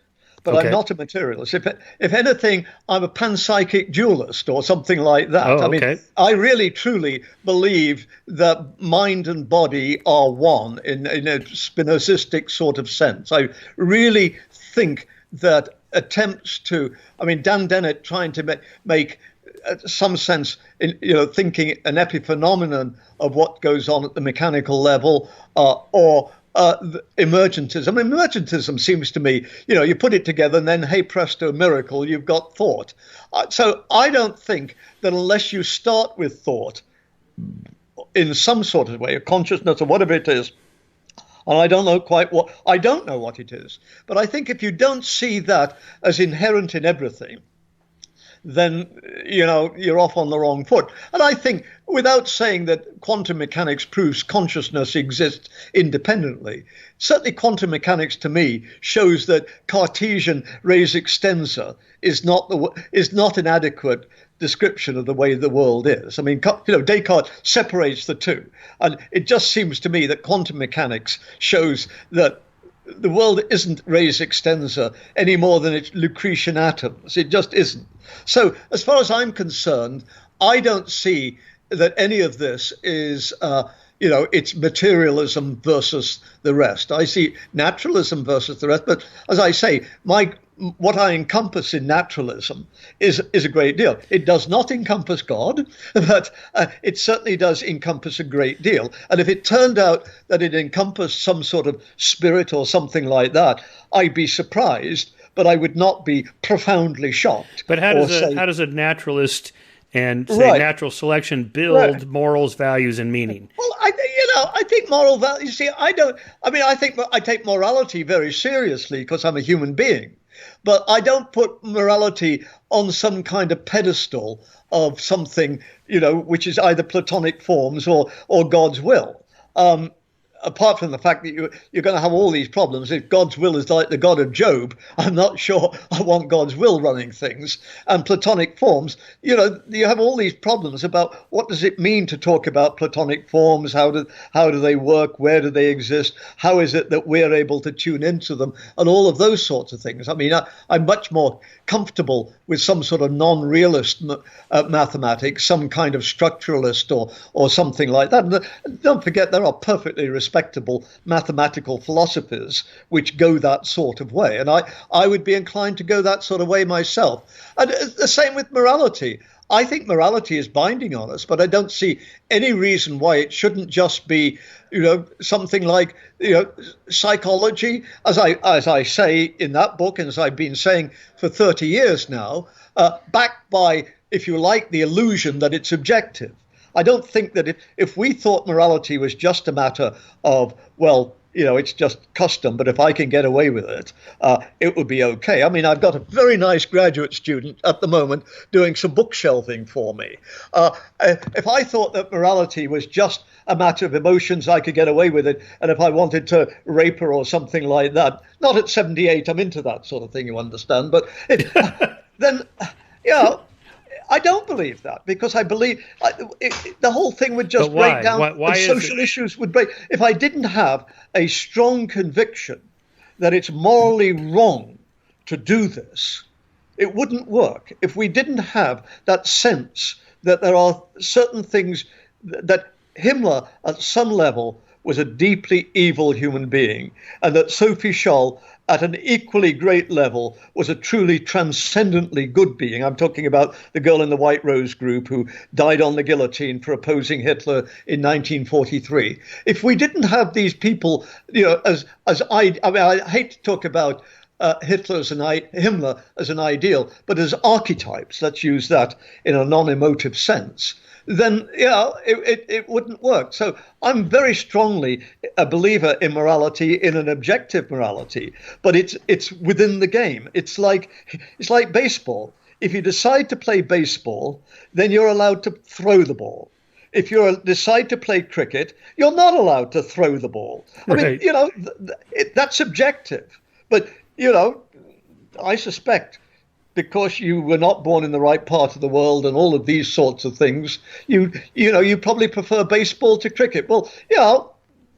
but Okay. I'm not a materialist. If anything, I'm a panpsychic dualist or something like that. Oh, I mean, okay. I really truly believe that mind and body are one in a Spinozistic sort of sense. I really think that attempts to, I mean, Dan Dennett trying to make some sense in thinking an epiphenomenon of what goes on at the mechanical level, or emergentism. I mean, emergentism seems to me, you put it together and then, hey presto, miracle, you've got thought. So I don't think that unless you start with thought in some sort of way, a consciousness or whatever it is, and I don't know what it is, but I think if you don't see that as inherent in everything, then you're off on the wrong foot. And I think, without saying that quantum mechanics proves consciousness exists independently, certainly quantum mechanics to me shows that Cartesian res extensa is not an adequate description of the way the world is. I mean, Descartes separates the two, and it just seems to me that quantum mechanics shows that the world isn't res extensa any more than it's Lucretian atoms. It just isn't. So as far as I'm concerned, I don't see that any of this is, it's materialism versus the rest. I see naturalism versus the rest. But as I say, what I encompass in naturalism is a great deal. It does not encompass God, but it certainly does encompass a great deal. And if it turned out that it encompassed some sort of spirit or something like that, I'd be surprised, but I would not be profoundly shocked. But how does a naturalist and natural selection build morals, values, and meaning? Well, I think moral values. See, I think I take morality very seriously because I'm a human being. But I don't put morality on some kind of pedestal of something, which is either Platonic forms or God's will. Apart from the fact that you're going to have all these problems. If God's will is like the God of Job, I'm not sure I want God's will running things. And Platonic forms, you have all these problems about what does it mean to talk about Platonic forms? How do they work? Where do they exist? How is it that we're able to tune into them? And all of those sorts of things. I mean, I'm much more comfortable with some sort of non-realist mathematics, some kind of structuralist or something like that. And don't forget, there are perfectly respectable mathematical philosophies which go that sort of way. And I would be inclined to go that sort of way myself. And the same with morality. I think morality is binding on us, but I don't see any reason why it shouldn't just be, something like, psychology, as I say in that book, and as I've been saying for 30 years now, backed by, if you like, the illusion that it's objective. I don't think that if we thought morality was just a matter of, it's just custom, but if I can get away with it, it would be okay. I mean, I've got a very nice graduate student at the moment doing some bookshelving for me. If I thought that morality was just a matter of emotions, I could get away with it. And if I wanted to rape her or something like that, not at 78, I'm into that sort of thing, you understand. But then, I don't believe that, because I believe the whole thing would just break down. Why social issues would break. If I didn't have a strong conviction that it's morally wrong to do this, it wouldn't work. If we didn't have that sense that there are certain things that Himmler, at some level, was a deeply evil human being, and that Sophie Scholl, at an equally great level, was a truly transcendently good being. I'm talking about the girl in the White Rose group who died on the guillotine for opposing Hitler in 1943. If we didn't have these people, I hate to talk about Himmler as an ideal, but as archetypes, let's use that in a non-emotive sense, then it wouldn't work. So I'm very strongly a believer in morality, in an objective morality, but it's within the game. It's like baseball. If you decide to play baseball, then you're allowed to throw the ball. if you decide to play cricket, you're not allowed to throw the ball. I mean, that's subjective. But, I suspect because you were not born in the right part of the world and all of these sorts of things, you probably prefer baseball to cricket. Well,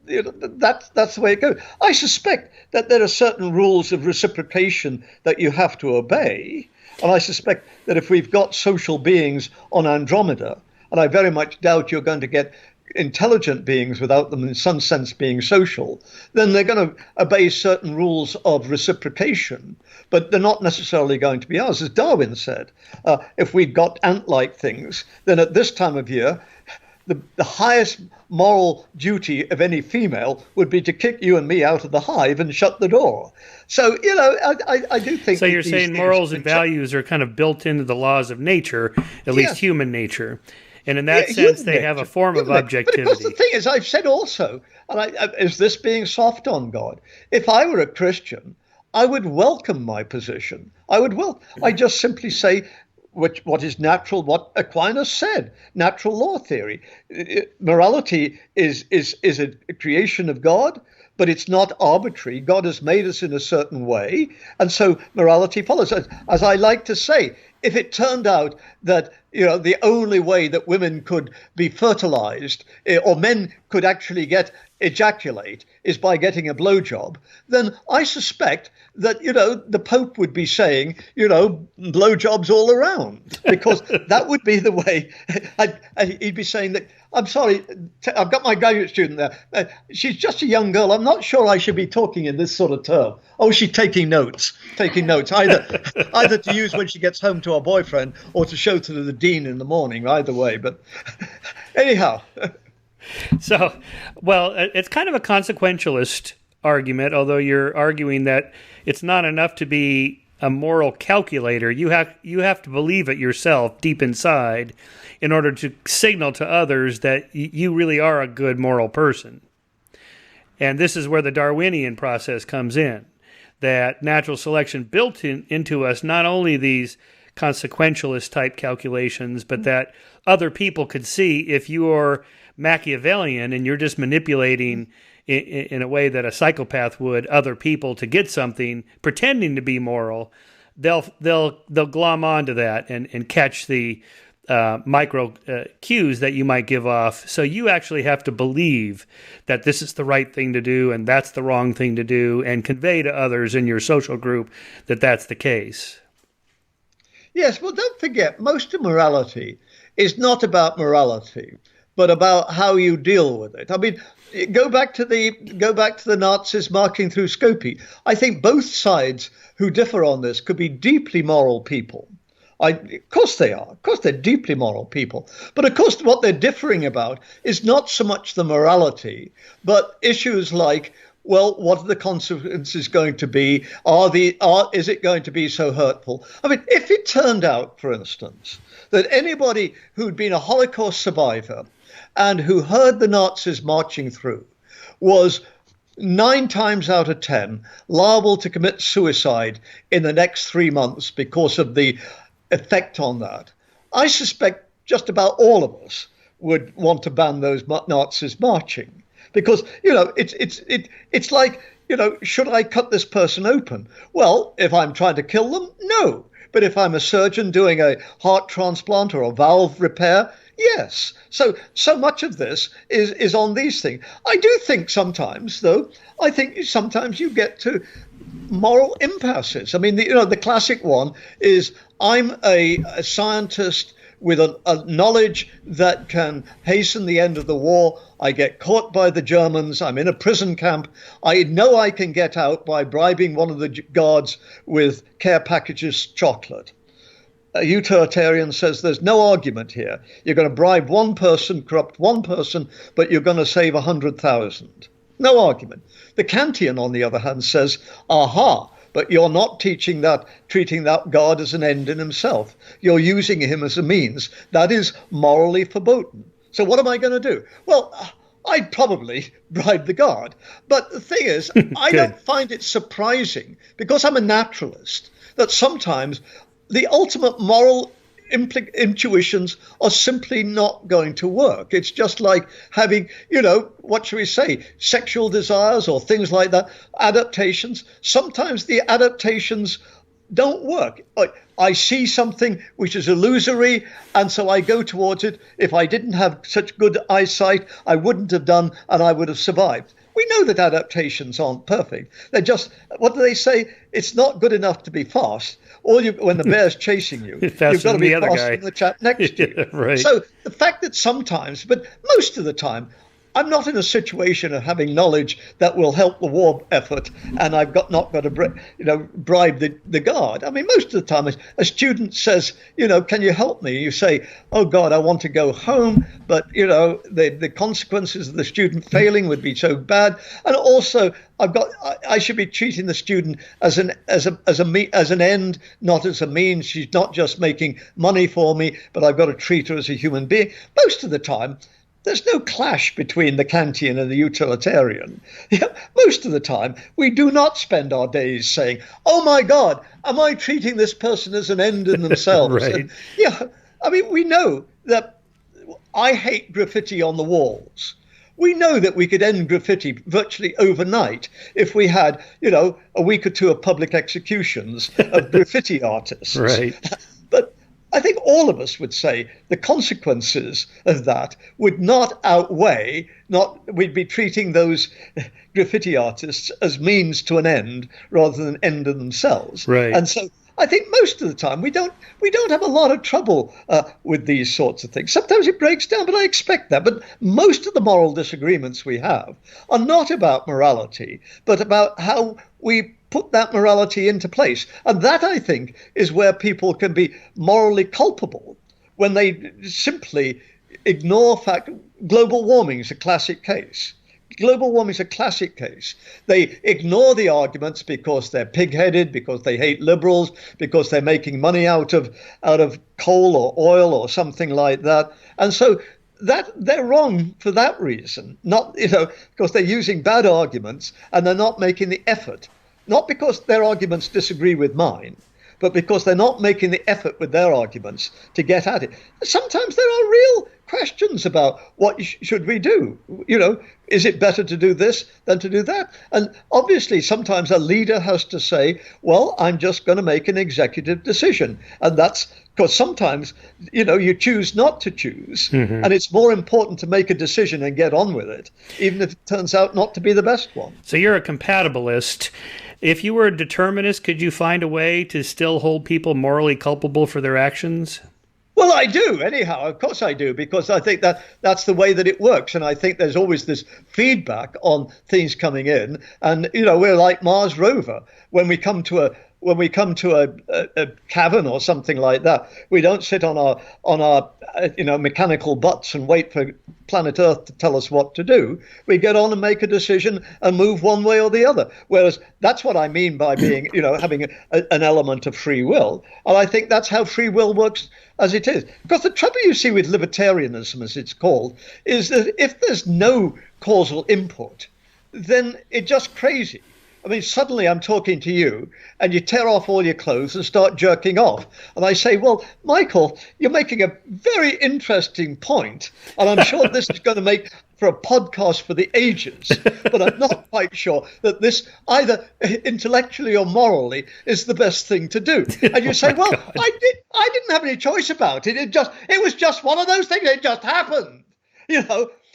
that's the way it goes. I suspect that there are certain rules of reciprocation that you have to obey. And I suspect that if we've got social beings on Andromeda, and I very much doubt you're going to get intelligent beings without them in some sense being social, then they're going to obey certain rules of reciprocation, but they're not necessarily going to be ours. As Darwin said, if we've got ant-like things, then at this time of year, the highest moral duty of any female would be to kick you and me out of the hive and shut the door. So, I do think... So you're saying morals and values are kind of built into the laws of nature, at least human nature. And in that sense, they have a form of objectivity. But of course, the thing is, I've said also, and is this being soft on God? If I were a Christian, I would welcome my position. I just simply say what is natural, what Aquinas said, natural law theory. Morality is a creation of God, but it's not arbitrary. God has made us in a certain way, and so morality follows. As I like to say, if it turned out that the only way that women could be fertilized or men could actually ejaculate is by getting a blowjob, then I suspect that the Pope would be saying blowjobs all around, because that would be the way. He'd be saying that, I'm sorry, I've got my graduate student there. She's just a young girl. I'm not sure I should be talking in this sort of term. Oh, she's taking notes, either to use when she gets home to her boyfriend or to show to the dean in the morning, either way. But anyhow. So, well, it's kind of a consequentialist argument, although you're arguing that it's not enough to be a moral calculator. You have to believe it yourself deep inside in order to signal to others that you really are a good moral person. And this is where the Darwinian process comes in, that natural selection built into us not only these consequentialist type calculations, but that other people could see if you're Machiavellian and you're just manipulating in a way that a psychopath would other people to get something, pretending to be moral, they'll glom onto that and catch the micro cues that you might give off. So you actually have to believe that this is the right thing to do and that's the wrong thing to do, and convey to others in your social group that that's the case. Yes, well, don't forget, most of morality is not about morality, but about how you deal with it. I mean, go back to the Nazis marching through Skopje. I think both sides who differ on this could be deeply moral people. Of course they are. Of course they're deeply moral people. But of course what they're differing about is not so much the morality, but issues like, well, what are the consequences going to be? Is it going to be so hurtful? I mean, if it turned out, for instance, that anybody who'd been a Holocaust survivor and who heard the Nazis marching through was 9 times out of 10 liable to commit suicide in the next 3 months because of the effect on that, I suspect just about all of us would want to ban those Nazis marching. Because, it's like, should I cut this person open? Well, if I'm trying to kill them, no. But if I'm a surgeon doing a heart transplant or a valve repair, yes. So much of this is on these things. I do think sometimes, though, sometimes you get to moral impasses. I mean, the classic one is, I'm a scientist with a knowledge that can hasten the end of the war. I get caught by the Germans. I'm in a prison camp. I know I can get out by bribing one of the guards with care packages chocolate. A utilitarian says there's no argument here. You're going to bribe one person, corrupt one person, but you're going to save 100,000. No argument. The Kantian, on the other hand, says, aha, but you're not treating that God as an end in himself. You're using him as a means. That is morally verboten. So what am I going to do? Well, I'd probably bribe the guard. But the thing is, I don't find it surprising, because I'm a naturalist, that sometimes the ultimate moral intuitions are simply not going to work. It's just like having, what should we say, sexual desires or things like that, adaptations. Sometimes the adaptations don't work. I see something which is illusory, and so I go towards it. If I didn't have such good eyesight, I wouldn't have done, and I would have survived. We know that adaptations aren't perfect. They're just, what do they say? It's not good enough to be fast. When the bear's chasing you, you've got to be faster than the chap next to you. Right. So the fact that sometimes, but most of the time, I'm not in a situation of having knowledge that will help the war effort, and I've not got to bribe the guard. I mean, most of the time, a student says, can you help me? You say, oh God, I want to go home, but the consequences of the student failing would be so bad, and also I should be treating the student as an end, not as a means. She's not just making money for me, but I've got to treat her as a human being. Most of the time, there's no clash between the Kantian and the utilitarian. Most of the time, we do not spend our days saying, oh my God, am I treating this person as an end in themselves? Right. And, we know that I hate graffiti on the walls. We know that we could end graffiti virtually overnight if we had, a week or two of public executions of graffiti artists. Right. But I think all of us would say the consequences of that would not outweigh, we'd be treating those graffiti artists as means to an end rather than end in themselves. Right. And so I think most of the time we don't have a lot of trouble with these sorts of things. Sometimes it breaks down, but I expect that. But most of the moral disagreements we have are not about morality, but about how we put that morality into place. And that, I think, is where people can be morally culpable when they simply ignore fact. Global warming is a classic case. Global warming is a classic case. They ignore the arguments because they're pig-headed, because they hate liberals, because they're making money out of coal or oil or something like that. And so that they're wrong for that reason, not because they're using bad arguments and they're not making the effort. Not because their arguments disagree with mine, but because they're not making the effort with their arguments to get at it. Sometimes there are real questions about what should we do? Is it better to do this than to do that? And obviously, sometimes a leader has to say, well, I'm just going to make an executive decision. And that's because sometimes, you choose not to choose. Mm-hmm. And it's more important to make a decision and get on with it, even if it turns out not to be the best one. So you're a compatibilist. If you were a determinist, could you find a way to still hold people morally culpable for their actions? Well, I do, anyhow. Of course I do, because I think that's the way that it works. And I think there's always this feedback on things coming in. And, we're like Mars rover. When we come to a cavern or something like that, we don't sit on our mechanical butts and wait for planet Earth to tell us what to do. We get on and make a decision and move one way or the other. Whereas that's what I mean by being, having an element of free will. And I think that's how free will works as it is. Because the trouble you see with libertarianism, as it's called, is that if there's no causal input, then it's just crazy. I mean, suddenly I'm talking to you and you tear off all your clothes and start jerking off. And I say, well, Michael, you're making a very interesting point. And I'm sure this is going to make for a podcast for the ages. But I'm not quite sure that this, either intellectually or morally, is the best thing to do. And you say, well, I didn't have any choice about it. It was just one of those things. It just happened,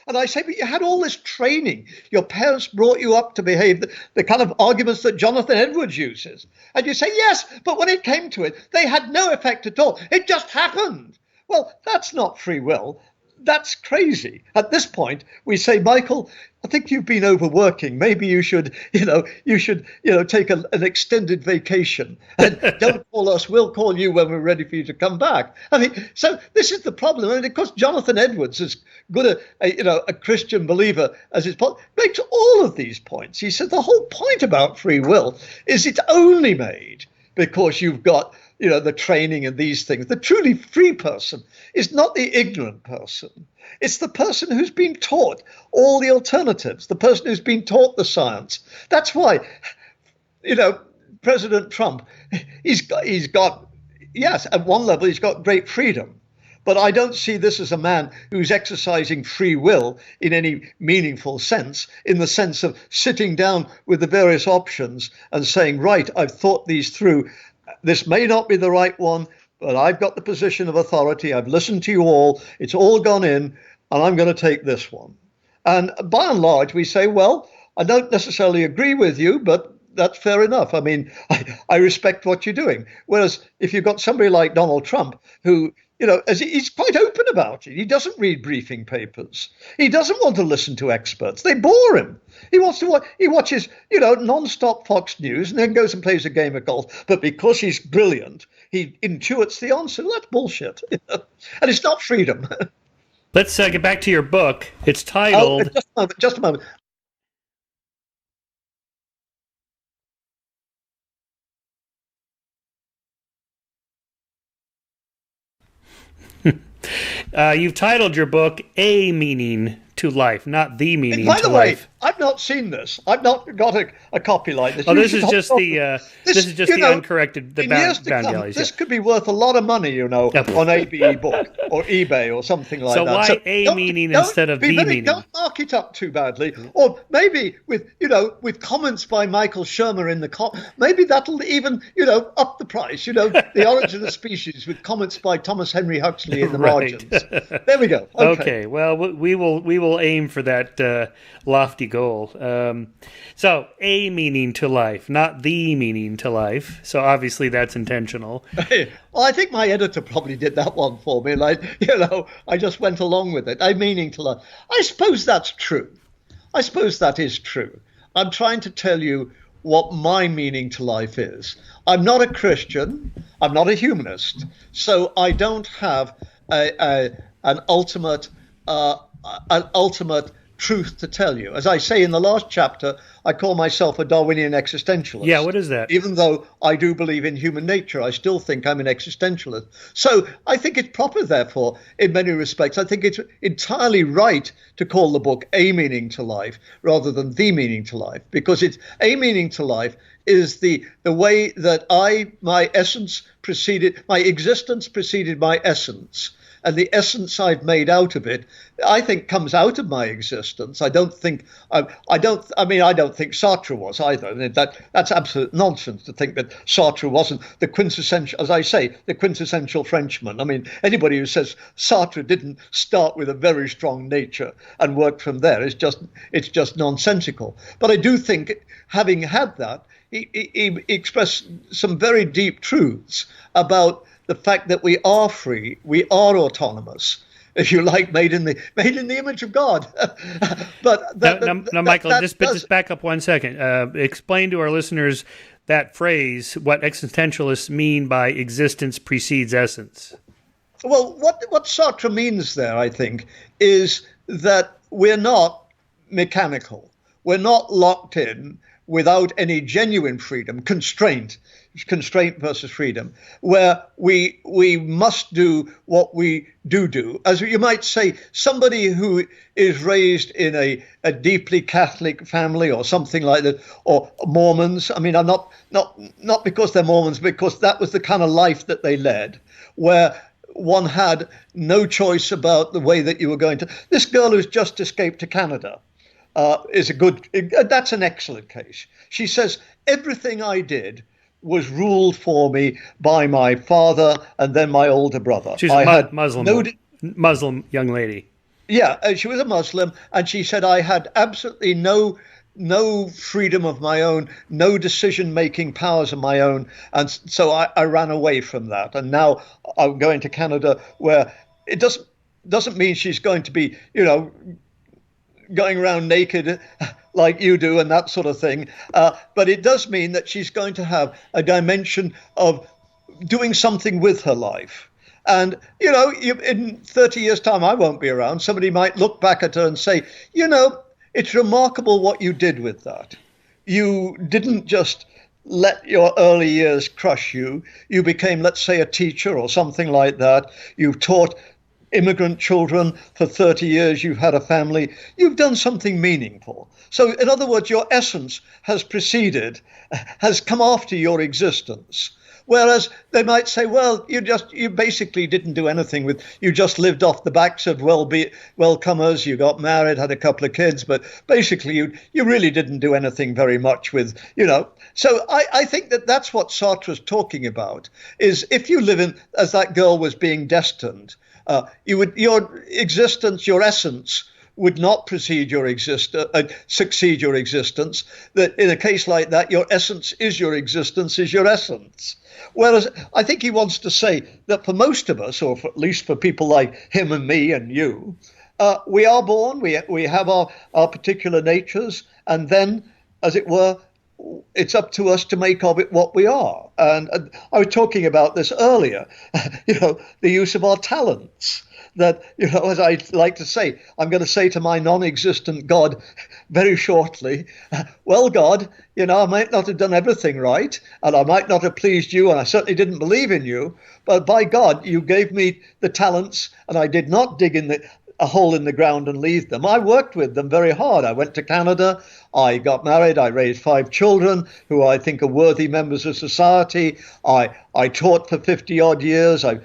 And I say, but you had all this training. Your parents brought you up to behave the kind of arguments that Jonathan Edwards uses. And you say, yes, but when it came to it, they had no effect at all. It just happened. Well, that's not free will. That's crazy. At this point, we say, Michael, I think you've been overworking. Maybe you should, take an extended vacation. And don't call us. We'll call you when we're ready for you to come back. I mean, so this is the problem. And of course, Jonathan Edwards, as good a Christian believer as his point, makes all of these points. He said the whole point about free will is it's only made because you've got the training and these things. The truly free person is not the ignorant person. It's the person who's been taught all the alternatives, the person who's been taught the science. That's why, President Trump, he's got yes, at one level, he's got great freedom. But I don't see this as a man who's exercising free will in any meaningful sense, in the sense of sitting down with the various options and saying, right, I've thought these through. This may not be the right one, but I've got the position of authority. I've listened to you all. It's all gone in, and I'm going to take this one. And by and large, we say, well, I don't necessarily agree with you, but that's fair enough. I mean, I respect what you're doing. Whereas if you've got somebody like Donald Trump, who, as he's quite open about it. He doesn't read briefing papers. He doesn't want to listen to experts. They bore him. He watches, non-stop Fox News and then goes and plays a game of golf. But because he's brilliant, he intuits the answer. That's bullshit. And it's not freedom. Let's get back to your book. It's titled... Just a moment. You've titled your book "A Meaning to Life," not "The Meaning to Life." By the way, I've not seen this. I've not got a copy like this. Oh, this is just the uncorrected bound galleys. This could be worth a lot of money, on ABE book or eBay or something like that. So why A meaning instead of the meaning? Don't mark it up too badly, or maybe with comments by Michael Shermer in the maybe that'll even up the price. The Origin of Species with comments by Thomas Henry Huxley in the margins. There we go. Okay. Well, we will aim for that lofty goal. So, a meaning to life, not the meaning to life. So obviously that's intentional. Well, I think my editor probably did that one for me. I just went along with it. A meaning to life. I suppose that's true. I suppose that is true. I'm trying to tell you what my meaning to life is. I'm not a Christian. I'm not a humanist. So I don't have an ultimate truth to tell you. As I say in the last chapter, I call myself a Darwinian existentialist. Yeah, what is that? Even though I do believe in human nature, I still think I'm an existentialist. So I think it's proper, therefore, in many respects. I think it's entirely right to call the book A Meaning to Life rather than The Meaning to Life, because it's A Meaning to Life is the way that my existence preceded my essence. And the essence I've made out of it, I think, comes out of my existence. I don't think Sartre was either. That's absolute nonsense to think that Sartre wasn't the quintessential, as I say, the quintessential Frenchman. I mean, anybody who says Sartre didn't start with a very strong nature and work from there is just nonsensical. But I do think, having had that, he expressed some very deep truths about the fact that we are free, we are autonomous, if you like, made in the image of God. But now, Michael, just back up 1 second. Explain to our listeners that phrase, what existentialists mean by existence precedes essence. Well, what Sartre means there, I think, is that we're not mechanical. We're not locked in without any genuine freedom, constraint versus freedom, where we must do what we do. As you might say, somebody who is raised in a deeply Catholic family or something like that, or Mormons. I mean, I'm not because they're Mormons, because that was the kind of life that they led, where one had no choice about the way that you were going to. This girl who's just escaped to Canada that's an excellent case. She says, everything I did was ruled for me by my father and then my older brother. She's a Muslim young lady. Yeah, she was a Muslim, and she said I had absolutely no freedom of my own, no decision-making powers of my own, and so I ran away from that. And now I'm going to Canada, where it doesn't mean she's going to be, going around naked like you do and that sort of thing. But it does mean that she's going to have a dimension of doing something with her life. And, in 30 years' time, I won't be around. Somebody might look back at her and say, it's remarkable what you did with that. You didn't just let your early years crush you. You became, let's say, a teacher or something like that. You taught immigrant children for 30 years, you've had a family, you've done something meaningful. So in other words, your essence has come after your existence. Whereas they might say, well, you basically didn't do anything you just lived off the backs of well-comers, you got married, had a couple of kids, but basically you really didn't do anything very much with, So I think that's what Sartre's talking about, is if you live in, as that girl was being destined, your existence, your essence would not succeed your existence. That in a case like that, your essence is your existence, is your essence. Whereas I think he wants to say that for most of us, or at least for people like him and me and you, we are born, we have our particular natures, and then, as it were, it's up to us to make of it what we are. And I was talking about this earlier, the use of our talents. That, as I like to say, I'm going to say to my non-existent God very shortly, well, God, I might not have done everything right, and I might not have pleased you, and I certainly didn't believe in you, but by God, you gave me the talents, and I did not dig in a hole in the ground and leave them. I worked with them very hard. I went to Canada, I got married, I raised 5 children who I think are worthy members of society. I taught for 50 odd years. I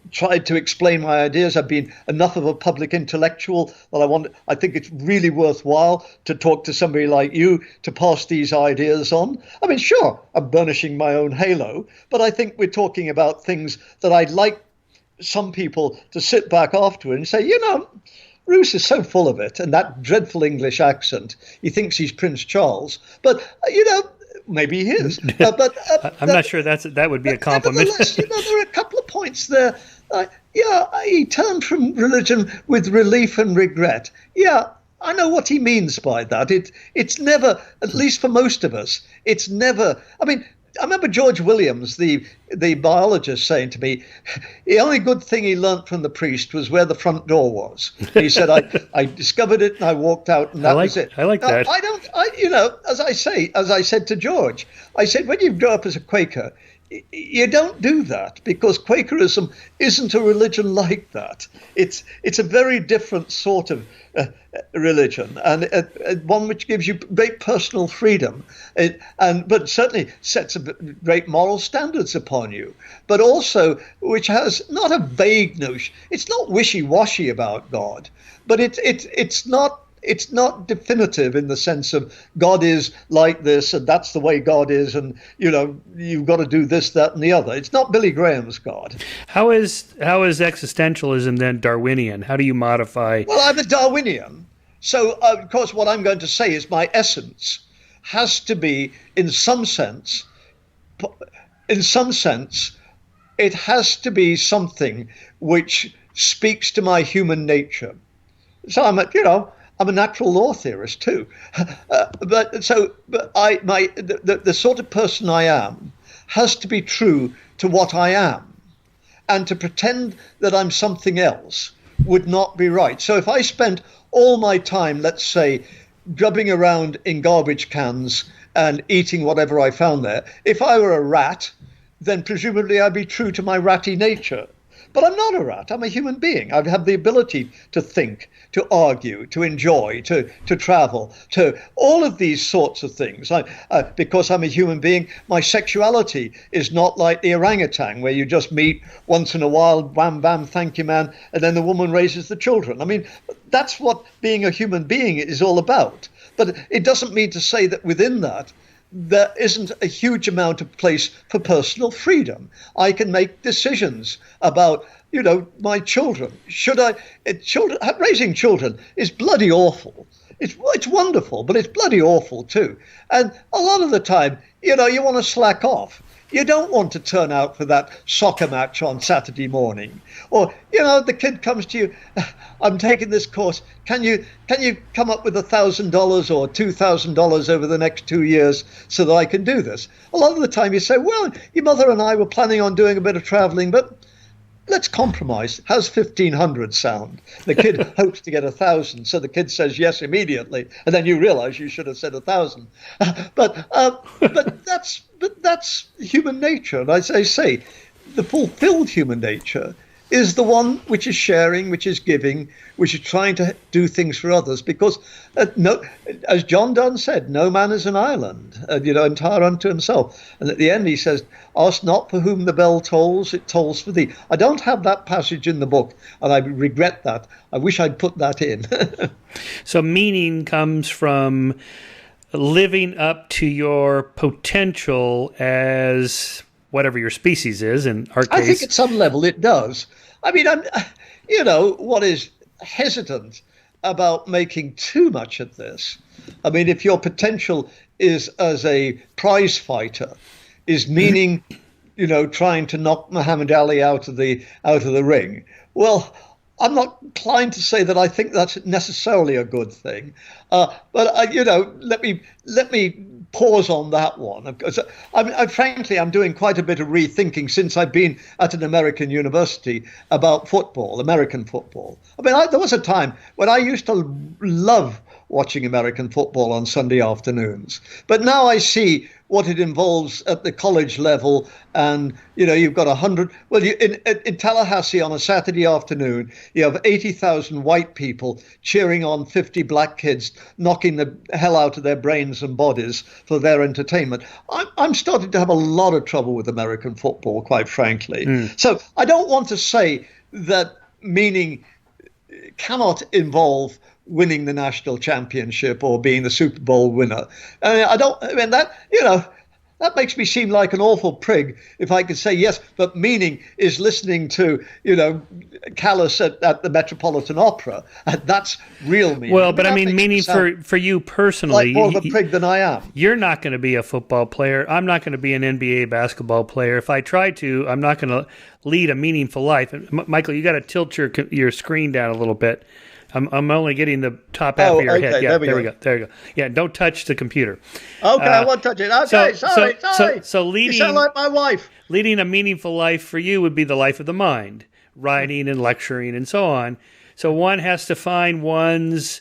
tried to explain my ideas. I've been enough of a public intellectual that I think it's really worthwhile to talk to somebody like you to pass these ideas on. I mean, sure, I'm burnishing my own halo, but I think we're talking about things that I'd like some people to sit back afterward and say, Ruse is so full of it, and that dreadful English accent. He thinks he's Prince Charles, but maybe he is. I'm not sure that would be a compliment. Nevertheless, there are a couple of points there. He turned from religion with relief and regret. Yeah, I know what he means by that. It's never, at least for most of us, it's never. I mean, I remember George Williams, the biologist, saying to me, the only good thing he learnt from the priest was where the front door was. He said, I discovered it and I walked out, and that was it. I like that. As I said to George, I said, when you grow up as a Quaker, you don't do that, because Quakerism isn't a religion like that. It's a very different sort of religion, and one which gives you great personal freedom, but certainly sets great moral standards upon you, but also which has not a vague notion. It's not wishy-washy about God, but it's not definitive in the sense of God is like this and that's the way God is, and you've got to do this, that, and the other. It's not Billy Graham's God. How is existentialism then Darwinian? How do you modify? Well, I'm a Darwinian, so of course what I'm going to say is my essence has to be, in some sense, it has to be something which speaks to my human nature. So I'm a natural law theorist too, the sort of person I am has to be true to what I am, and to pretend that I'm something else would not be right. So if I spent all my time, let's say, grubbing around in garbage cans and eating whatever I found there, if I were a rat, then presumably I'd be true to my ratty nature. But I'm not a rat. I'm a human being. I have the ability to think, to argue, to enjoy, to travel, to all of these sorts of things. Because I'm a human being, my sexuality is not like the orangutan, where you just meet once in a while, wham, bam, thank you, man, and then the woman raises the children. I mean, that's what being a human being is all about. But it doesn't mean to say that within that, there isn't a huge amount of place for personal freedom. I can make decisions about, my children. Raising children is bloody awful. It's wonderful, but it's bloody awful too. And a lot of the time, you want to slack off. You don't want to turn out for that soccer match on Saturday morning. Or, the kid comes to you, I'm taking this course. Can you come up with $1,000 or $2,000 over the next 2 years so that I can do this? A lot of the time you say, well, your mother and I were planning on doing a bit of traveling, but let's compromise. How's 1,500 sound? The kid hopes to get 1,000, so the kid says yes immediately, and then you realize you should have said 1,000. But that's human nature, and as I say, the fulfilled human nature is the one which is sharing, which is giving, which is trying to do things for others. Because, no, as John Donne said, no man is an island, entire unto himself. And at the end he says, ask not for whom the bell tolls, it tolls for thee. I don't have that passage in the book, and I regret that. I wish I'd put that in. So meaning comes from living up to your potential as whatever your species is, in our case. I think at some level it does. I mean, what is hesitant about making too much of this? I mean, if your potential is as a prize fighter, is meaning, trying to knock Muhammad Ali out of the ring, well, I'm not inclined to say that I think that's necessarily a good thing. But let me pause on that one. Because frankly, I'm doing quite a bit of rethinking since I've been at an American university about football, American football. I mean, there was a time when I used to love watching American football on Sunday afternoons. But now I see what it involves at the college level. And, you've got 100. Well, in Tallahassee on a Saturday afternoon, you have 80,000 white people cheering on 50 black kids, knocking the hell out of their brains and bodies for their entertainment. I'm starting to have a lot of trouble with American football, quite frankly. So I don't want to say that meaning cannot involve winning the national championship or being the Super Bowl winner. That makes me seem like an awful prig if I could say yes, but meaning is listening to, Callas at the Metropolitan Opera. And that's real meaning. Well, but I mean, meaning for you personally. Like more of a prig than I am. You're not going to be a football player. I'm not going to be an NBA basketball player. If I try to, I'm not going to lead a meaningful life. Michael, you got to tilt your screen down a little bit. I'm only getting the top half of your head. Yeah, there we go. There you go. Yeah, don't touch the computer. Okay, I won't touch it. Okay, sorry. So leading, you sound like my wife. Leading a meaningful life for you would be the life of the mind, writing and lecturing and so on. So one has to find one's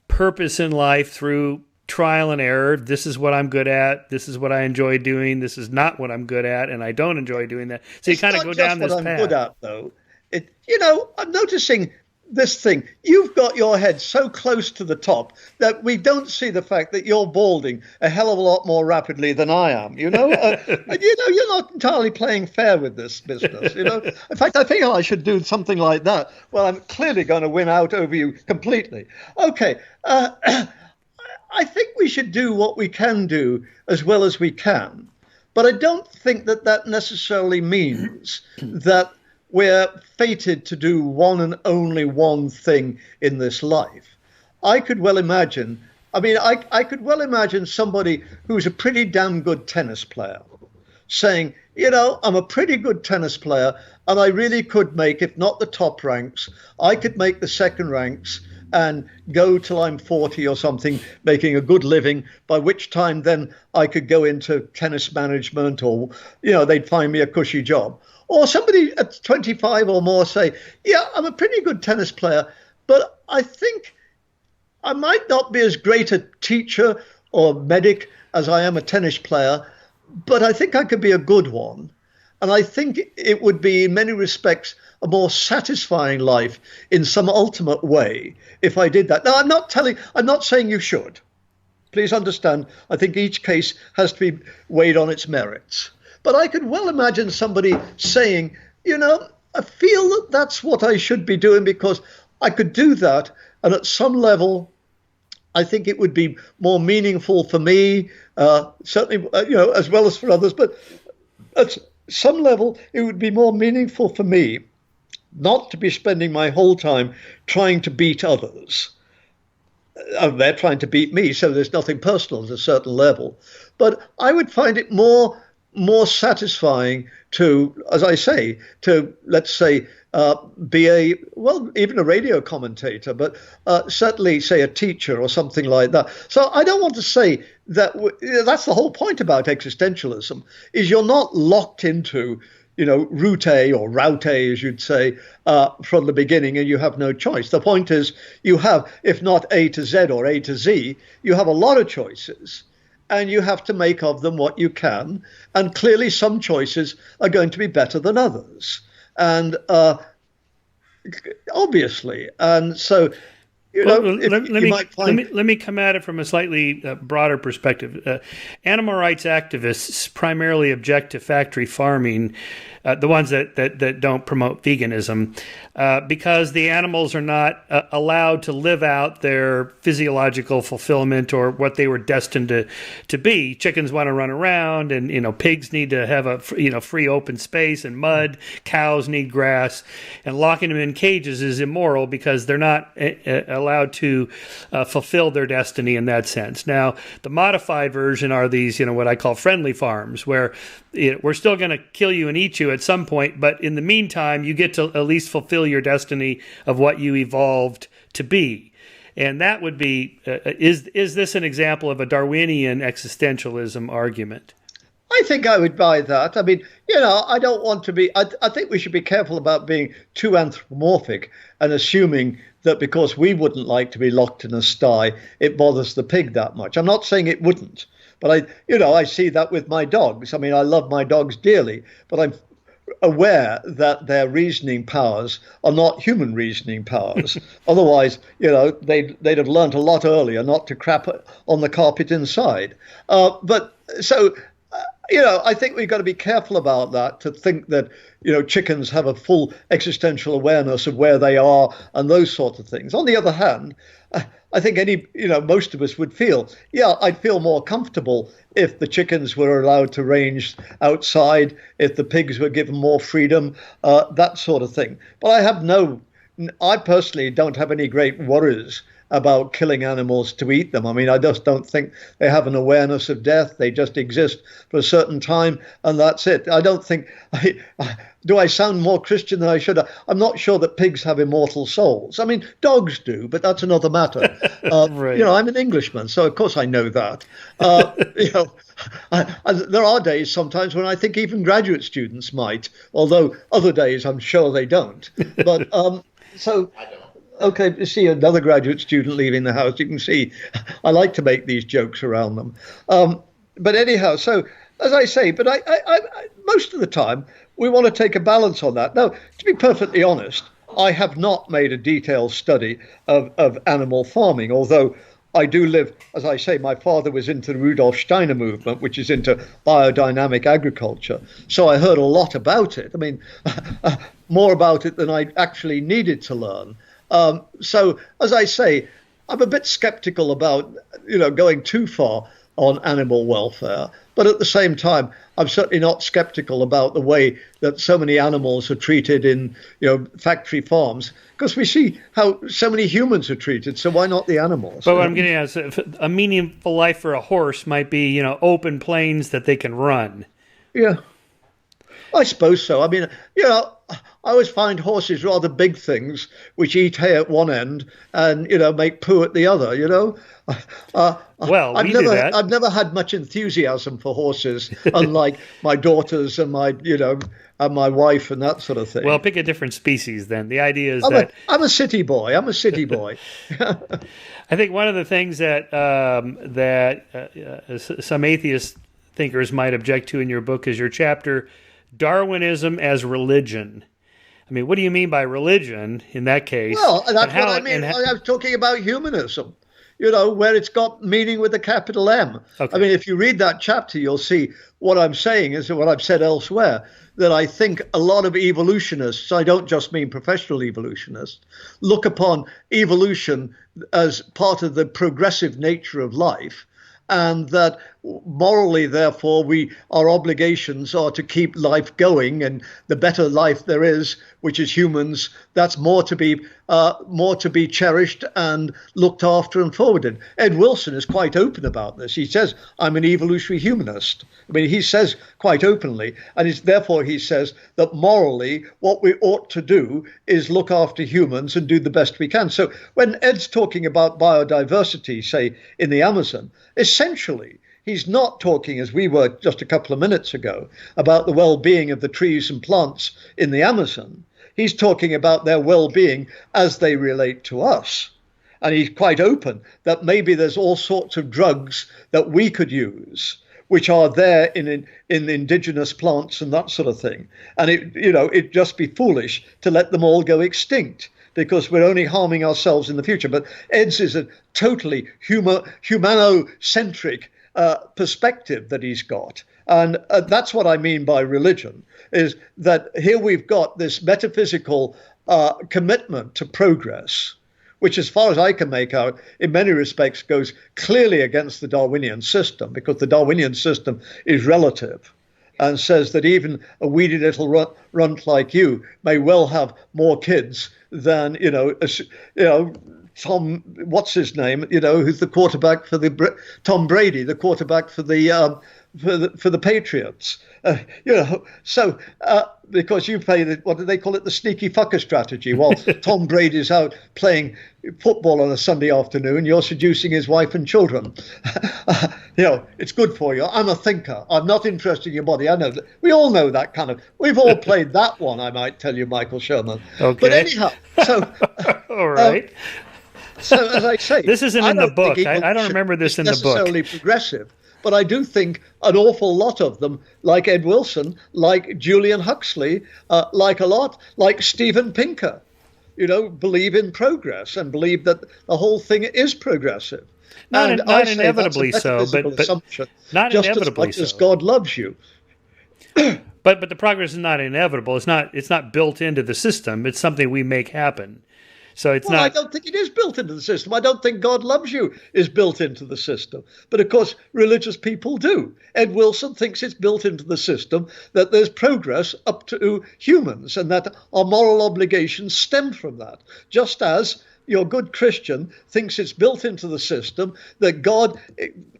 purpose in life through trial and error. This is what I'm good at. This is what I enjoy doing. This is not what I'm good at, and I don't enjoy doing that. So you kind of go down this path. It's not just what I'm good at, though. I'm noticing this thing. You've got your head so close to the top that we don't see the fact that you're balding a hell of a lot more rapidly than I am. And, you're not entirely playing fair with this business. In fact, I think I should do something like that. Well, I'm clearly going to win out over you completely. Okay. I think we should do what we can do as well as we can. But I don't think that necessarily means that we're fated to do one and only one thing in this life. I could well imagine somebody who's a pretty damn good tennis player saying, I'm a pretty good tennis player and I really could make, if not the top ranks, I could make the second ranks and go till I'm 40 or something, making a good living, by which time then I could go into tennis management or, they'd find me a cushy job. Or somebody at 25 or more say, yeah, I'm a pretty good tennis player, but I think I might not be as great a teacher or medic as I am a tennis player, but I think I could be a good one. And I think it would be, in many respects, a more satisfying life in some ultimate way if I did that. Now, I'm not saying you should. Please understand, I think each case has to be weighed on its merits. But I could well imagine somebody saying, I feel that that's what I should be doing because I could do that. And at some level, I think it would be more meaningful for me, certainly, as well as for others. But at some level, it would be more meaningful for me not to be spending my whole time trying to beat others. They're trying to beat me, so there's nothing personal at a certain level. But I would find it more satisfying to, as I say, to, let's say, be even a radio commentator, but certainly, say, a teacher or something like that. So I don't want to say that that's the whole point about existentialism, is you're not locked into, route A or route A, as you'd say, from the beginning, and you have no choice. The point is you have, if not A to Z or A to Z, you have a lot of choices. And you have to make of them what you can. And clearly some choices are going to be better than others. And obviously. And so, Well, you might find. let me come at it from a slightly broader perspective. Animal rights activists primarily object to factory farming, the ones that don't promote veganism, because the animals are not allowed to live out their physiological fulfillment or what they were destined to be. Chickens want to run around, and pigs need to have a free open space and mud. Cows need grass, and locking them in cages is immoral because they're not allowed to fulfill their destiny in that sense. Now, the modified version are these, what I call friendly farms, where we're still going to kill you and eat you at some point, but in the meantime, you get to at least fulfill your destiny of what you evolved to be. And that would be, is this an example of a Darwinian existentialism argument? I think I would buy that. I mean, I don't want to be, I think we should be careful about being too anthropomorphic and assuming that because we wouldn't like to be locked in a sty, it bothers the pig that much. I'm not saying it wouldn't, but I see that with my dogs. I mean, I love my dogs dearly, but I'm aware that their reasoning powers are not human reasoning powers. Otherwise, they'd have learnt a lot earlier not to crap on the carpet inside. I think we've got to be careful about that, to think that, chickens have a full existential awareness of where they are and those sorts of things. On the other hand, I think most of us would feel, I'd feel more comfortable if the chickens were allowed to range outside, if the pigs were given more freedom, that sort of thing. But I personally don't have any great worries about killing animals to eat them. I mean, I just don't think they have an awareness of death. They just exist for a certain time, and that's it. I don't think, do I sound more Christian than I should? I'm not sure that pigs have immortal souls. I mean, dogs do, but that's another matter. Right. I'm an Englishman, so of course I know that. There are days sometimes when I think even graduate students might, although other days I'm sure they don't. But so... Okay, see another graduate student leaving the house. You can see I like to make these jokes around them. But anyhow, so as I say, but I most of the time we want to take a balance on that. Now, to be perfectly honest, I have not made a detailed study of animal farming, although I do live, as I say, my father was into the Rudolf Steiner movement, which is into biodynamic agriculture. So I heard a lot about it. I mean, more about it than I actually needed to learn. So, as I say, I'm a bit skeptical about, going too far on animal welfare. But at the same time, I'm certainly not skeptical about the way that so many animals are treated in, factory farms, because we see how so many humans are treated. So why not the animals? But what I'm getting at is a meaningful life for a horse might be, open plains that they can run. Yeah, I suppose so. I mean, I always find horses rather big things which eat hay at one end and, make poo at the other, Well, I've never had much enthusiasm for horses, unlike my daughters and and my wife and that sort of thing. Well, pick a different species then. The idea is I'm a city boy. I'm a city boy. I think one of the things that some atheist thinkers might object to in your book is your chapter, Darwinism as Religion. I mean, what do you mean by religion in that case? Well, that's what I mean. I was talking about humanism, where it's got meaning with a capital M. Okay. I mean, if you read that chapter, you'll see what I'm saying is what I've said elsewhere, that I think a lot of evolutionists, I don't just mean professional evolutionists, look upon evolution as part of the progressive nature of life. And that morally, therefore, our obligations are to keep life going, and the better life there is, which is humans, that's more to be cherished and looked after and forwarded. Ed Wilson is quite open about this. He says, I'm an evolutionary humanist. I mean, he says quite openly, and therefore he says that morally, what we ought to do is look after humans and do the best we can. So when Ed's talking about biodiversity, say in the Amazon, essentially, he's not talking, as we were just a couple of minutes ago, about the well-being of the trees and plants in the Amazon. He's talking about their well-being as they relate to us. And he's quite open that maybe there's all sorts of drugs that we could use which are there in the indigenous plants and that sort of thing. And it'd just be foolish to let them all go extinct, because we're only harming ourselves in the future. But Ed's is a totally humanocentric perspective that he's got. And that's what I mean by religion, is that here we've got this metaphysical commitment to progress, which, as far as I can make out, in many respects goes clearly against the Darwinian system, because the Darwinian system is relative and says that even a weedy little runt like you may well have more kids than, Tom, what's his name, who's the quarterback for Tom Brady, the quarterback for the Patriots. So because you play what do they call it, the sneaky fucker strategy, while Tom Brady's out playing football on a Sunday afternoon, you're seducing his wife and children. It's good for you. I'm a thinker. I'm not interested in your body. I know that. We all know that kind of. We've all played that one, I might tell you, Michael Sherman. Okay. But anyhow, so all right. So as I say, this isn't in the book. I don't remember this in the book. Necessarily progressive. But I do think an awful lot of them, like Ed Wilson, like Julian Huxley, like Steven Pinker, believe in progress and believe that the whole thing is progressive. Not inevitably so, but not just inevitably as much as so. God loves you. But the progress is not inevitable. It's not built into the system. It's something we make happen. So it's not. I don't think it is built into the system. I don't think God loves you is built into the system. But of course, religious people do. Ed Wilson thinks it's built into the system that there's progress up to humans and that our moral obligations stem from that. Just as your good Christian thinks it's built into the system that God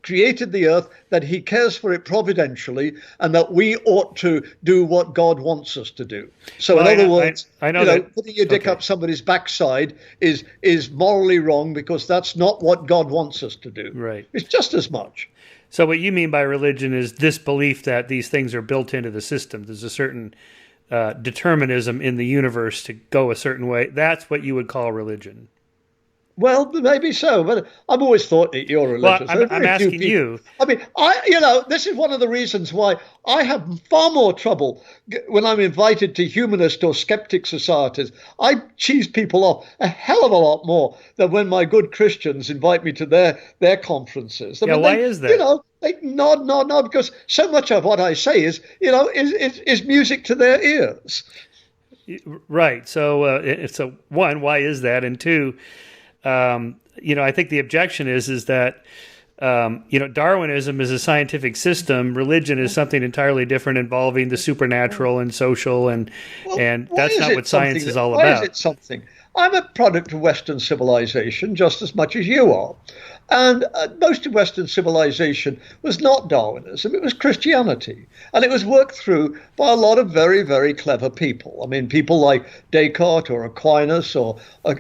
created the earth, that he cares for it providentially, and that we ought to do what God wants us to do. So in other words, I know that putting your dick up somebody's backside is morally wrong, because that's not what God wants us to do. Right. It's just as much. So what you mean by religion is this belief that these things are built into the system. There's a certain determinism in the universe to go a certain way. That's what you would call religion. Well, maybe so, but I've always thought that you're religious. Well, I'm asking you. I mean, this is one of the reasons why I have far more trouble when I'm invited to humanist or skeptic societies. I cheese people off a hell of a lot more than when my good Christians invite me to their conferences. I mean, why is that? They nod, because so much of what I say is music to their ears. Right. So, one, why is that? And two, I think the objection is that, Darwinism is a scientific system. Religion is something entirely different, involving the supernatural and social, and that's not what science is all about. Why is it something? I'm a product of Western civilization just as much as you are. And most of Western civilization was not Darwinism, it was Christianity. And it was worked through by a lot of very, very clever people. I mean, people like Descartes or Aquinas or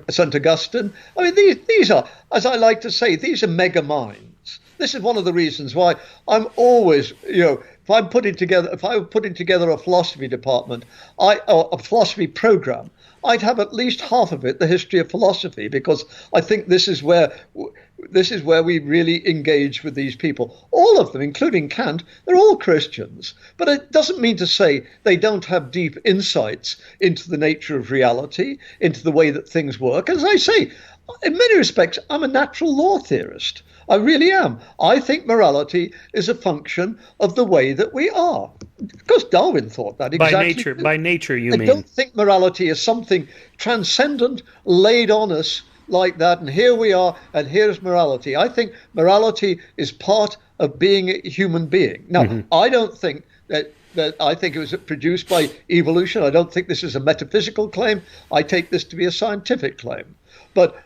St. Augustine. I mean, these are, as I like to say, these are mega minds. This is one of the reasons why I'm always, if I were putting together a philosophy department, a philosophy program, I'd have at least half of it the history of philosophy, because I think this is where we really engage with these people. All of them, including Kant, they're all Christians. But it doesn't mean to say they don't have deep insights into the nature of reality, into the way that things work. As I say, in many respects, I'm a natural law theorist. I really am. I think morality is a function of the way that we are. Because Darwin thought that exactly. By nature, you mean? I don't think morality is something transcendent laid on us like that, and here we are, and here's morality. I think morality is part of being a human being. Now, I don't think that I think it was produced by evolution. I don't think this is a metaphysical claim. I take this to be a scientific claim. But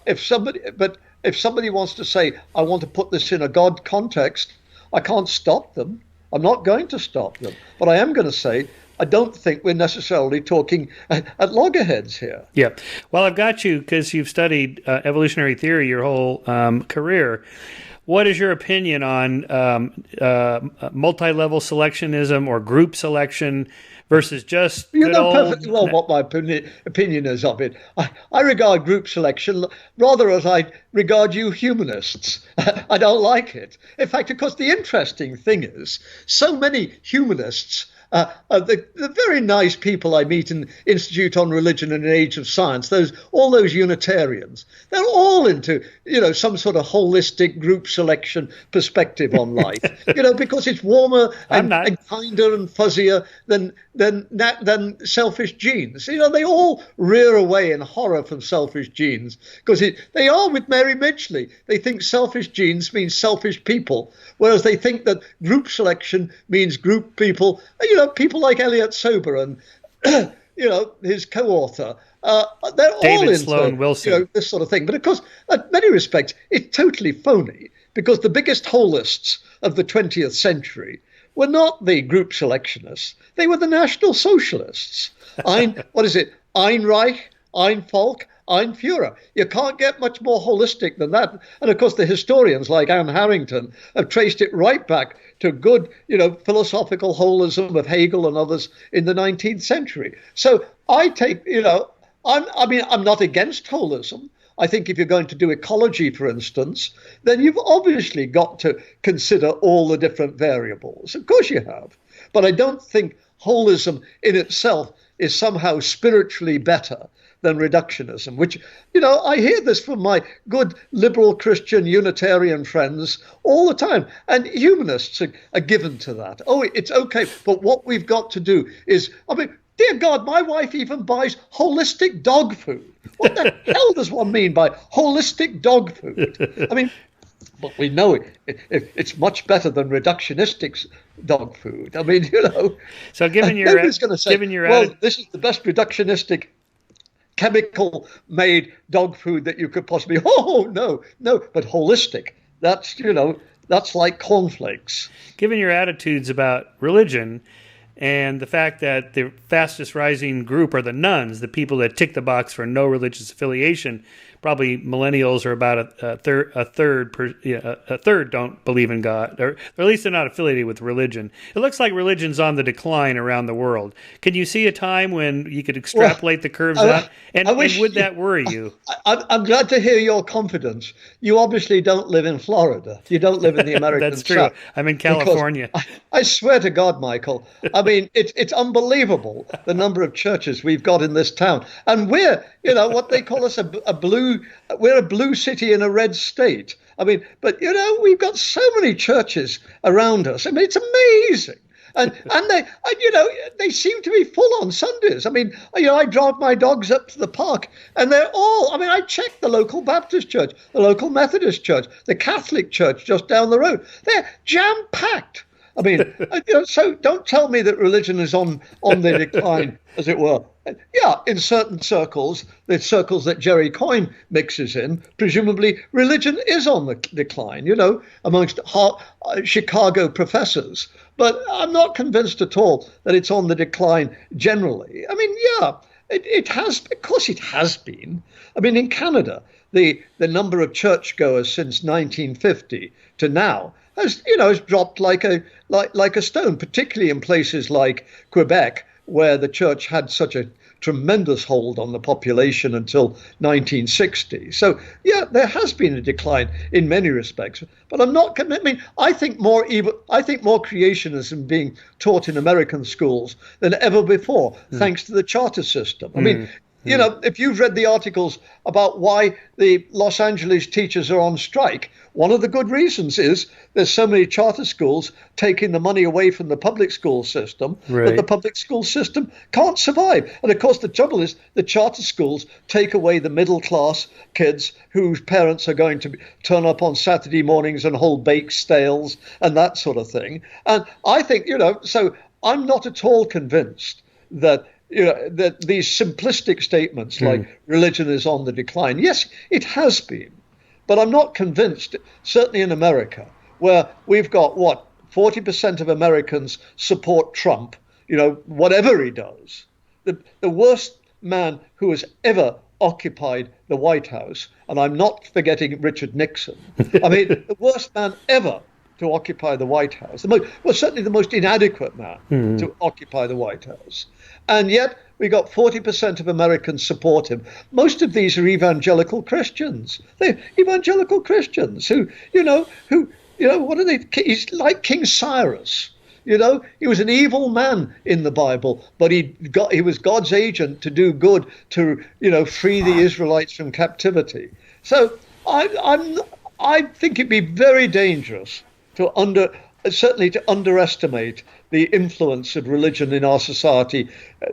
if somebody wants to say, I want to put this in a God context, I can't stop them. I'm not going to stop them. But I am going to say, I don't think we're necessarily talking at loggerheads here. Yeah. Well, I've got you because you've studied evolutionary theory your whole career. What is your opinion on multi-level selectionism or group selection versus just You good know old. perfectly well what my opinion is of it. I regard group selection rather as I regard you humanists. I don't like it. In fact, of course, the interesting thing is so many humanists, the very nice people I meet in Institute on Religion and Age of Science, all those Unitarians, they're all into some sort of holistic group selection perspective on life. Because it's warmer I'm and not. kinder and fuzzier than selfish genes. They all rear away in horror from selfish genes because they are with Mary Midgley. They think selfish genes means selfish people, whereas they think that group selection means group people. People like Elliot Sober and his co-author. They're David all into Sloan Wilson. this sort of thing. But of course, in many respects, it's totally phony because the biggest holists of the 20th century were not the group selectionists. They were the National Socialists. Einreich, Einfolk, Einführer. You can't get much more holistic than that. And of course, the historians like Anne Harrington have traced it right back to good, philosophical holism of Hegel and others in the 19th century. So I take, I'm not against holism. I think if you're going to do ecology, for instance, then you've obviously got to consider all the different variables. Of course you have. But I don't think holism in itself is somehow spiritually better than reductionism, which, I hear this from my good liberal Christian Unitarian friends all the time. And humanists are given to that. Oh, it's okay. But what we've got to do is, dear God, my wife even buys holistic dog food. What the hell does one mean by holistic dog food? But we know it's much better than reductionistic dog food. So given your nobody's going to say, this is the best reductionistic chemical-made dog food that you could possibly. Oh no, but holistic. That's like cornflakes. Given your attitudes about religion, and the fact that the fastest rising group are the nuns, the people that tick the box for no religious affiliation. Probably millennials are about a third don't believe in God, or at least they're not affiliated with religion. It looks like religion's on the decline around the world. Can you see a time when you could extrapolate the curves out? And would that worry you? I'm glad to hear your confidence. You obviously don't live in Florida. You don't live in the American That's true. South. I'm in California. I swear to God, Michael. It's unbelievable the number of churches we've got in this town, and we're what they call us we're a blue city in a red state. But we've got so many churches around us. It's amazing. And they seem to be full on Sundays. I drive my dogs up to the park and they're all, I check the local Baptist church, the local Methodist church, the Catholic church just down the road. They're jam packed. So don't tell me that religion is on the decline, as it were. Yeah, in certain circles, the circles that Jerry Coyne mixes in, presumably religion is on the decline, amongst Chicago professors. But I'm not convinced at all that it's on the decline generally. It has, of course it has been. In Canada, the number of churchgoers since 1950 to now has dropped like a stone, particularly in places like Quebec, where the church had such a tremendous hold on the population until 1960. So, yeah, there has been a decline in many respects. But I'm not. I think more creationism being taught in American schools than ever before, thanks to the charter system. If you've read the articles about why the Los Angeles teachers are on strike, one of the good reasons is there's so many charter schools taking the money away from the public school system that the public school system can't survive. And of course, the trouble is the charter schools take away the middle class kids whose parents are going to turn up on Saturday mornings and hold bake sales and that sort of thing. And I think, so I'm not at all convinced that that these simplistic statements like religion is on the decline. Yes, it has been. But I'm not convinced, certainly in America, where we've got, 40% of Americans support Trump, whatever he does. The worst man who has ever occupied the White House, and I'm not forgetting Richard Nixon. The worst man ever to occupy the White House. Certainly the most inadequate man to occupy the White House. And yet we got 40% of Americans support him. Most of these are evangelical Christians. They're evangelical Christians who, what are they? He's like King Cyrus. He was an evil man in the Bible, but he was God's agent to do good, to free the Israelites from captivity. So I think it'd be very dangerous to underestimate the influence of religion in our society,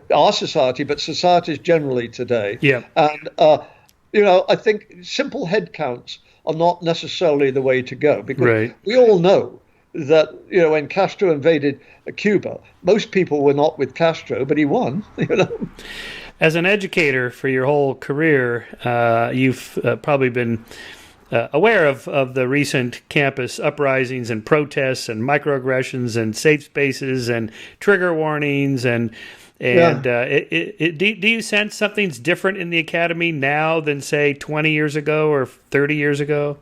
but societies generally today. Yeah. And I think simple head counts are not necessarily the way to go, because we all know that when Castro invaded Cuba, most people were not with Castro, but he won. As an educator for your whole career, you've probably been aware of the recent campus uprisings and protests and microaggressions and safe spaces and trigger warnings do you sense something's different in the academy now than, say, 20 years ago or 30 years ago?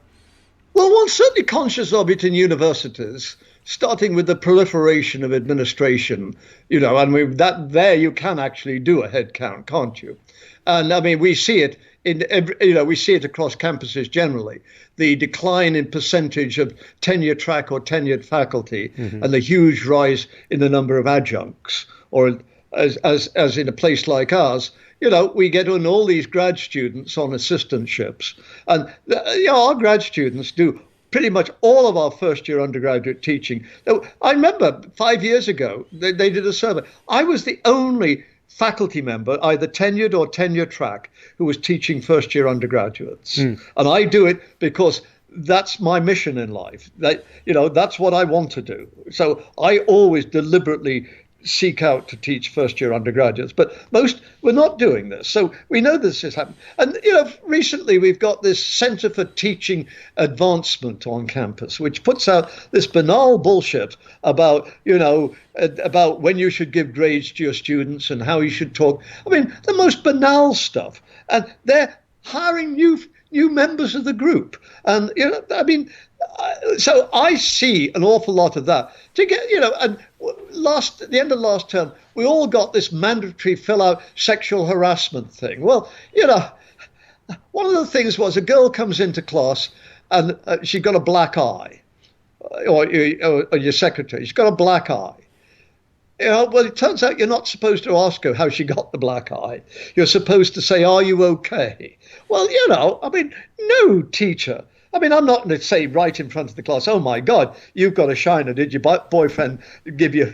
Well, one's certainly conscious of it in universities, starting with the proliferation of administration, and there you can actually do a head count, can't you? And I mean, we see it we see it across campuses generally, the decline in percentage of tenure track or tenured faculty, and the huge rise in the number of adjuncts, or as in a place like ours, we get on all these grad students on assistantships, and our grad students do pretty much all of our first year undergraduate teaching. I remember 5 years ago, they did a survey. I was the only faculty member, either tenured or tenure track, who was teaching first year undergraduates. And I do it because that's my mission in life. That's what I want to do. So I always deliberately seek out to teach first year undergraduates, but most were not doing this. So we know this has happened. And, recently we've got this Center for Teaching Advancement on campus, which puts out this banal bullshit about when you should give grades to your students and how you should talk. I mean, the most banal stuff. And they're hiring new members of the group. And, so I see an awful lot of that. To get, and at the end of last term, we all got this mandatory fill out sexual harassment thing. Well, one of the things was a girl comes into class and she got a black eye, or your secretary, she's got a black eye. Well, it turns out you're not supposed to ask her how she got the black eye. You're supposed to say, "Are you okay?" Well, no teacher. I'm not going to say right in front of the class, "Oh my God, you've got a shiner. Did your boyfriend give you,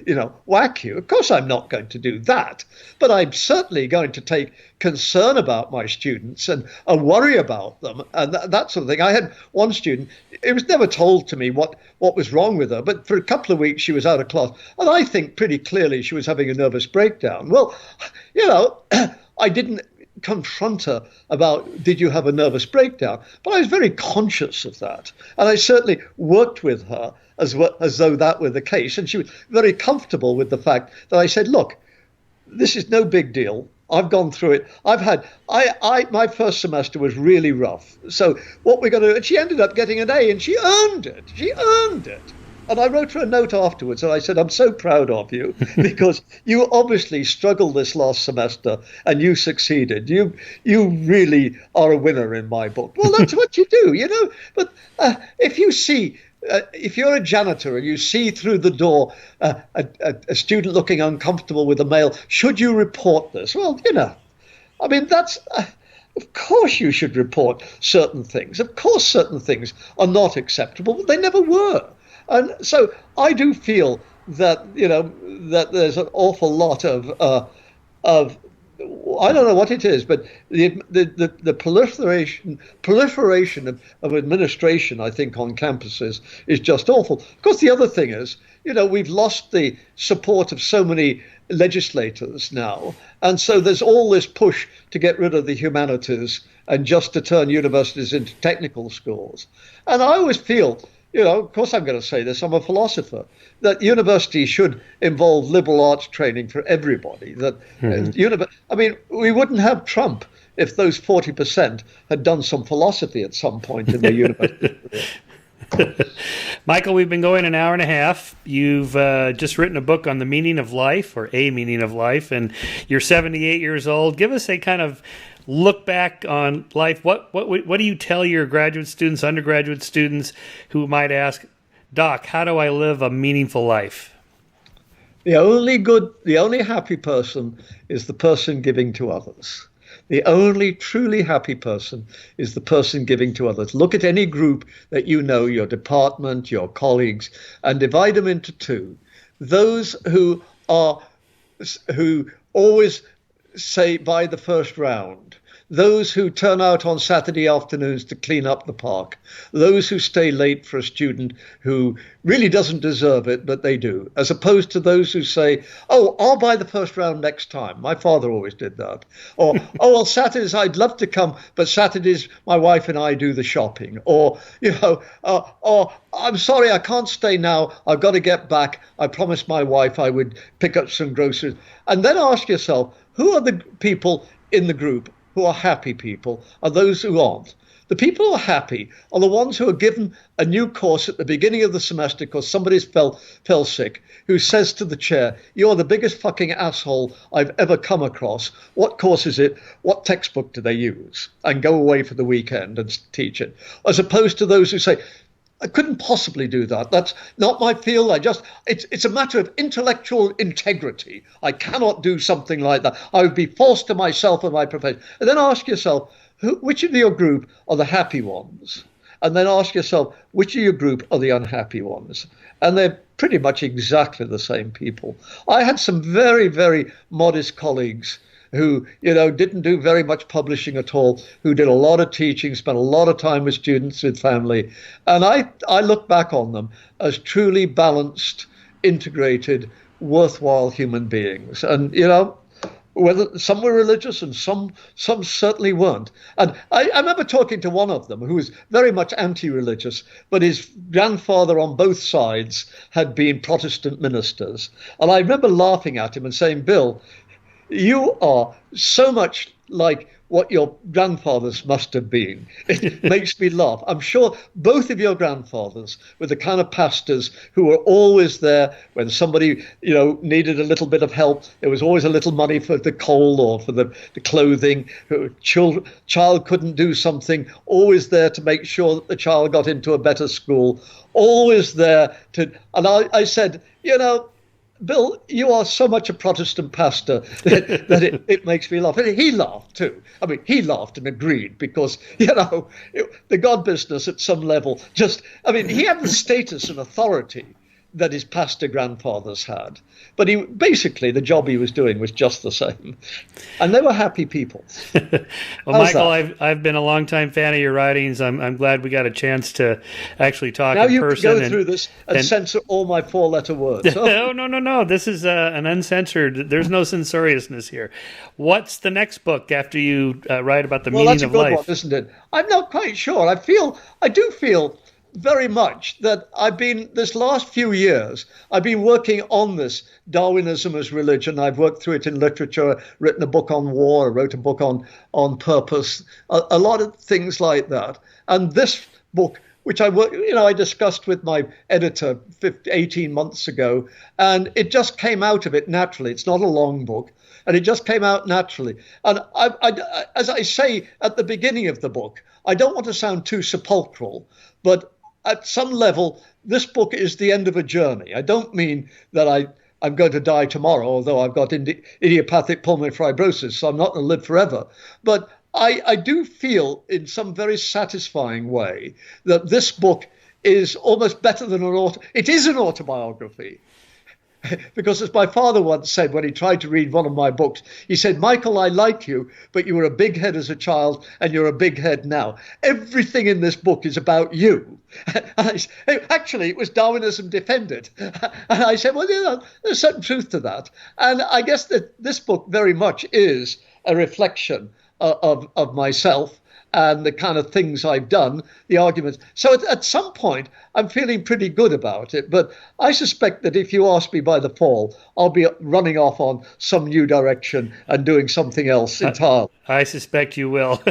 whack you?" Of course, I'm not going to do that. But I'm certainly going to take concern about my students and worry about them and that sort of thing. I had one student, it was never told to me what was wrong with her, but for a couple of weeks she was out of class. And I think pretty clearly she was having a nervous breakdown. Well, I didn't confront her about, did you have a nervous breakdown? But I was very conscious of that. And I certainly worked with her as though that were the case. And she was very comfortable with the fact that I said, look, this is no big deal. I've gone through it. My first semester was really rough. So what we're going to do, and she ended up getting an A, and she earned it. She earned it. And I wrote her a note afterwards, and I said, I'm so proud of you because you obviously struggled this last semester and you succeeded. You really are a winner in my book. Well, that's what you do, But if you see, if you're a janitor and you see through the door a student looking uncomfortable with a male, should you report this? Well, that's... Of course you should report certain things. Of course certain things are not acceptable, but they never were. And so I do feel that, that there's an awful lot of I don't know what it is, but the proliferation of administration, I think, on campuses is just awful. Of course, the other thing is, we've lost the support of so many legislators now. And so there's all this push to get rid of the humanities and just to turn universities into technical schools. And I always feel, of course I'm going to say this, I'm a philosopher, that universities should involve liberal arts training for everybody. That we wouldn't have Trump if those 40% had done some philosophy at some point in their university career. Michael, we've been going an hour and a half. You've just written a book on the meaning of life, or a meaning of life, and you're 78 years old. Give us a kind of look back on life. What do you tell your graduate students, undergraduate students who might ask, Doc, how do I live a meaningful life? The only happy person is the person giving to others. The only truly happy person is the person giving to others. Look at any group that you know, your department, your colleagues, and divide them into two. Those who always say by the first round, those who turn out on Saturday afternoons to clean up the park, those who stay late for a student who really doesn't deserve it, but they do, as opposed to those who say, oh, I'll buy the first round next time. My father always did that. Or, oh, well, Saturdays I'd love to come, but Saturdays my wife and I do the shopping. Or, or I'm sorry, I can't stay now. I've got to get back. I promised my wife I would pick up some groceries. And then ask yourself, who are the people in the group who are happy people, are those who aren't? The people who are happy are the ones who are given a new course at the beginning of the semester because somebody's fell sick, who says to the chair, you're the biggest fucking asshole I've ever come across. What course is it? What textbook do they use? And go away for the weekend and teach it. As opposed to those who say, I couldn't possibly do that. That's not my field. It's a matter of intellectual integrity. I cannot do something like that. I would be false to myself and my profession. And then ask yourself, which of your group are the happy ones? And then ask yourself, which of your group are the unhappy ones? And they're pretty much exactly the same people. I had some very, very modest colleagues who, didn't do very much publishing at all, who did a lot of teaching, spent a lot of time with students, with family. And I look back on them as truly balanced, integrated, worthwhile human beings. And, whether some were religious and some certainly weren't. And I remember talking to one of them who was very much anti-religious, but his grandfather on both sides had been Protestant ministers. And I remember laughing at him and saying, Bill, you are so much like what your grandfathers must have been. It makes me laugh. I'm sure both of your grandfathers were the kind of pastors who were always there when somebody, needed a little bit of help. There was always a little money for the coal or for the clothing. Child couldn't do something, always there to make sure that the child got into a better school. Always there to, and I said, Bill, you are so much a Protestant pastor that it makes me laugh. And he laughed too. I mean, he laughed and agreed because, the God business at some level he had the status and authority that his pastor grandfathers had. But basically the job he was doing was just the same. And they were happy people. Well, Michael, I've been a longtime fan of your writings. I'm glad we got a chance to actually talk now in person. Now you can go through this and censor all my 4-letter words. Oh. No. This is an uncensored. There's no censoriousness here. What's the next book after you write about the meaning of life? Well, that's a good one, isn't it? I'm not quite sure. I do feel very much that this last few years, I've been working on this Darwinism as religion. I've worked through it in literature, written a book on war, wrote a book on purpose, a lot of things like that. And this book, which I discussed with my editor 18 months ago, and it just came out of it naturally. It's not a long book, and it just came out naturally. And as I say at the beginning of the book, I don't want to sound too sepulchral, but at some level, this book is the end of a journey. I don't mean that I'm going to die tomorrow, although I've got idiopathic pulmonary fibrosis, so I'm not going to live forever. But I do feel in some very satisfying way that this book is almost better than it is an autobiography. Because as my father once said when he tried to read one of my books, he said, Michael, I like you, but you were a big head as a child and you're a big head now. Everything in this book is about you. And actually, it was Darwinism defended. And I said, well, there's certain truth to that. And I guess that this book very much is a reflection of myself and the kind of things I've done, the arguments. So at some point, I'm feeling pretty good about it. But I suspect that if you ask me by the fall, I'll be running off on some new direction and doing something else entirely. I suspect you will.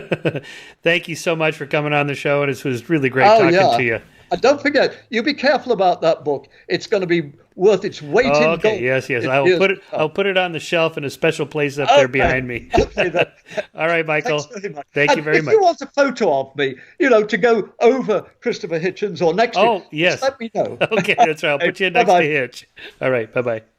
Thank you so much for coming on the show. And it was really great talking to you. And don't forget, you be careful about that book. It's going to be worth its weight Oh, in okay. gold. Yes, yes. I'll put it on the shelf in a special place up there behind me. Okay, then. All right, Michael. Thanks very much. Thank you very if much. you want a photo of me, to go over Christopher Hitchens or next to Oh, him, yes. just let me know. Okay, that's right. I'll put you next to Bye-bye. Hitch. All right. Bye-bye.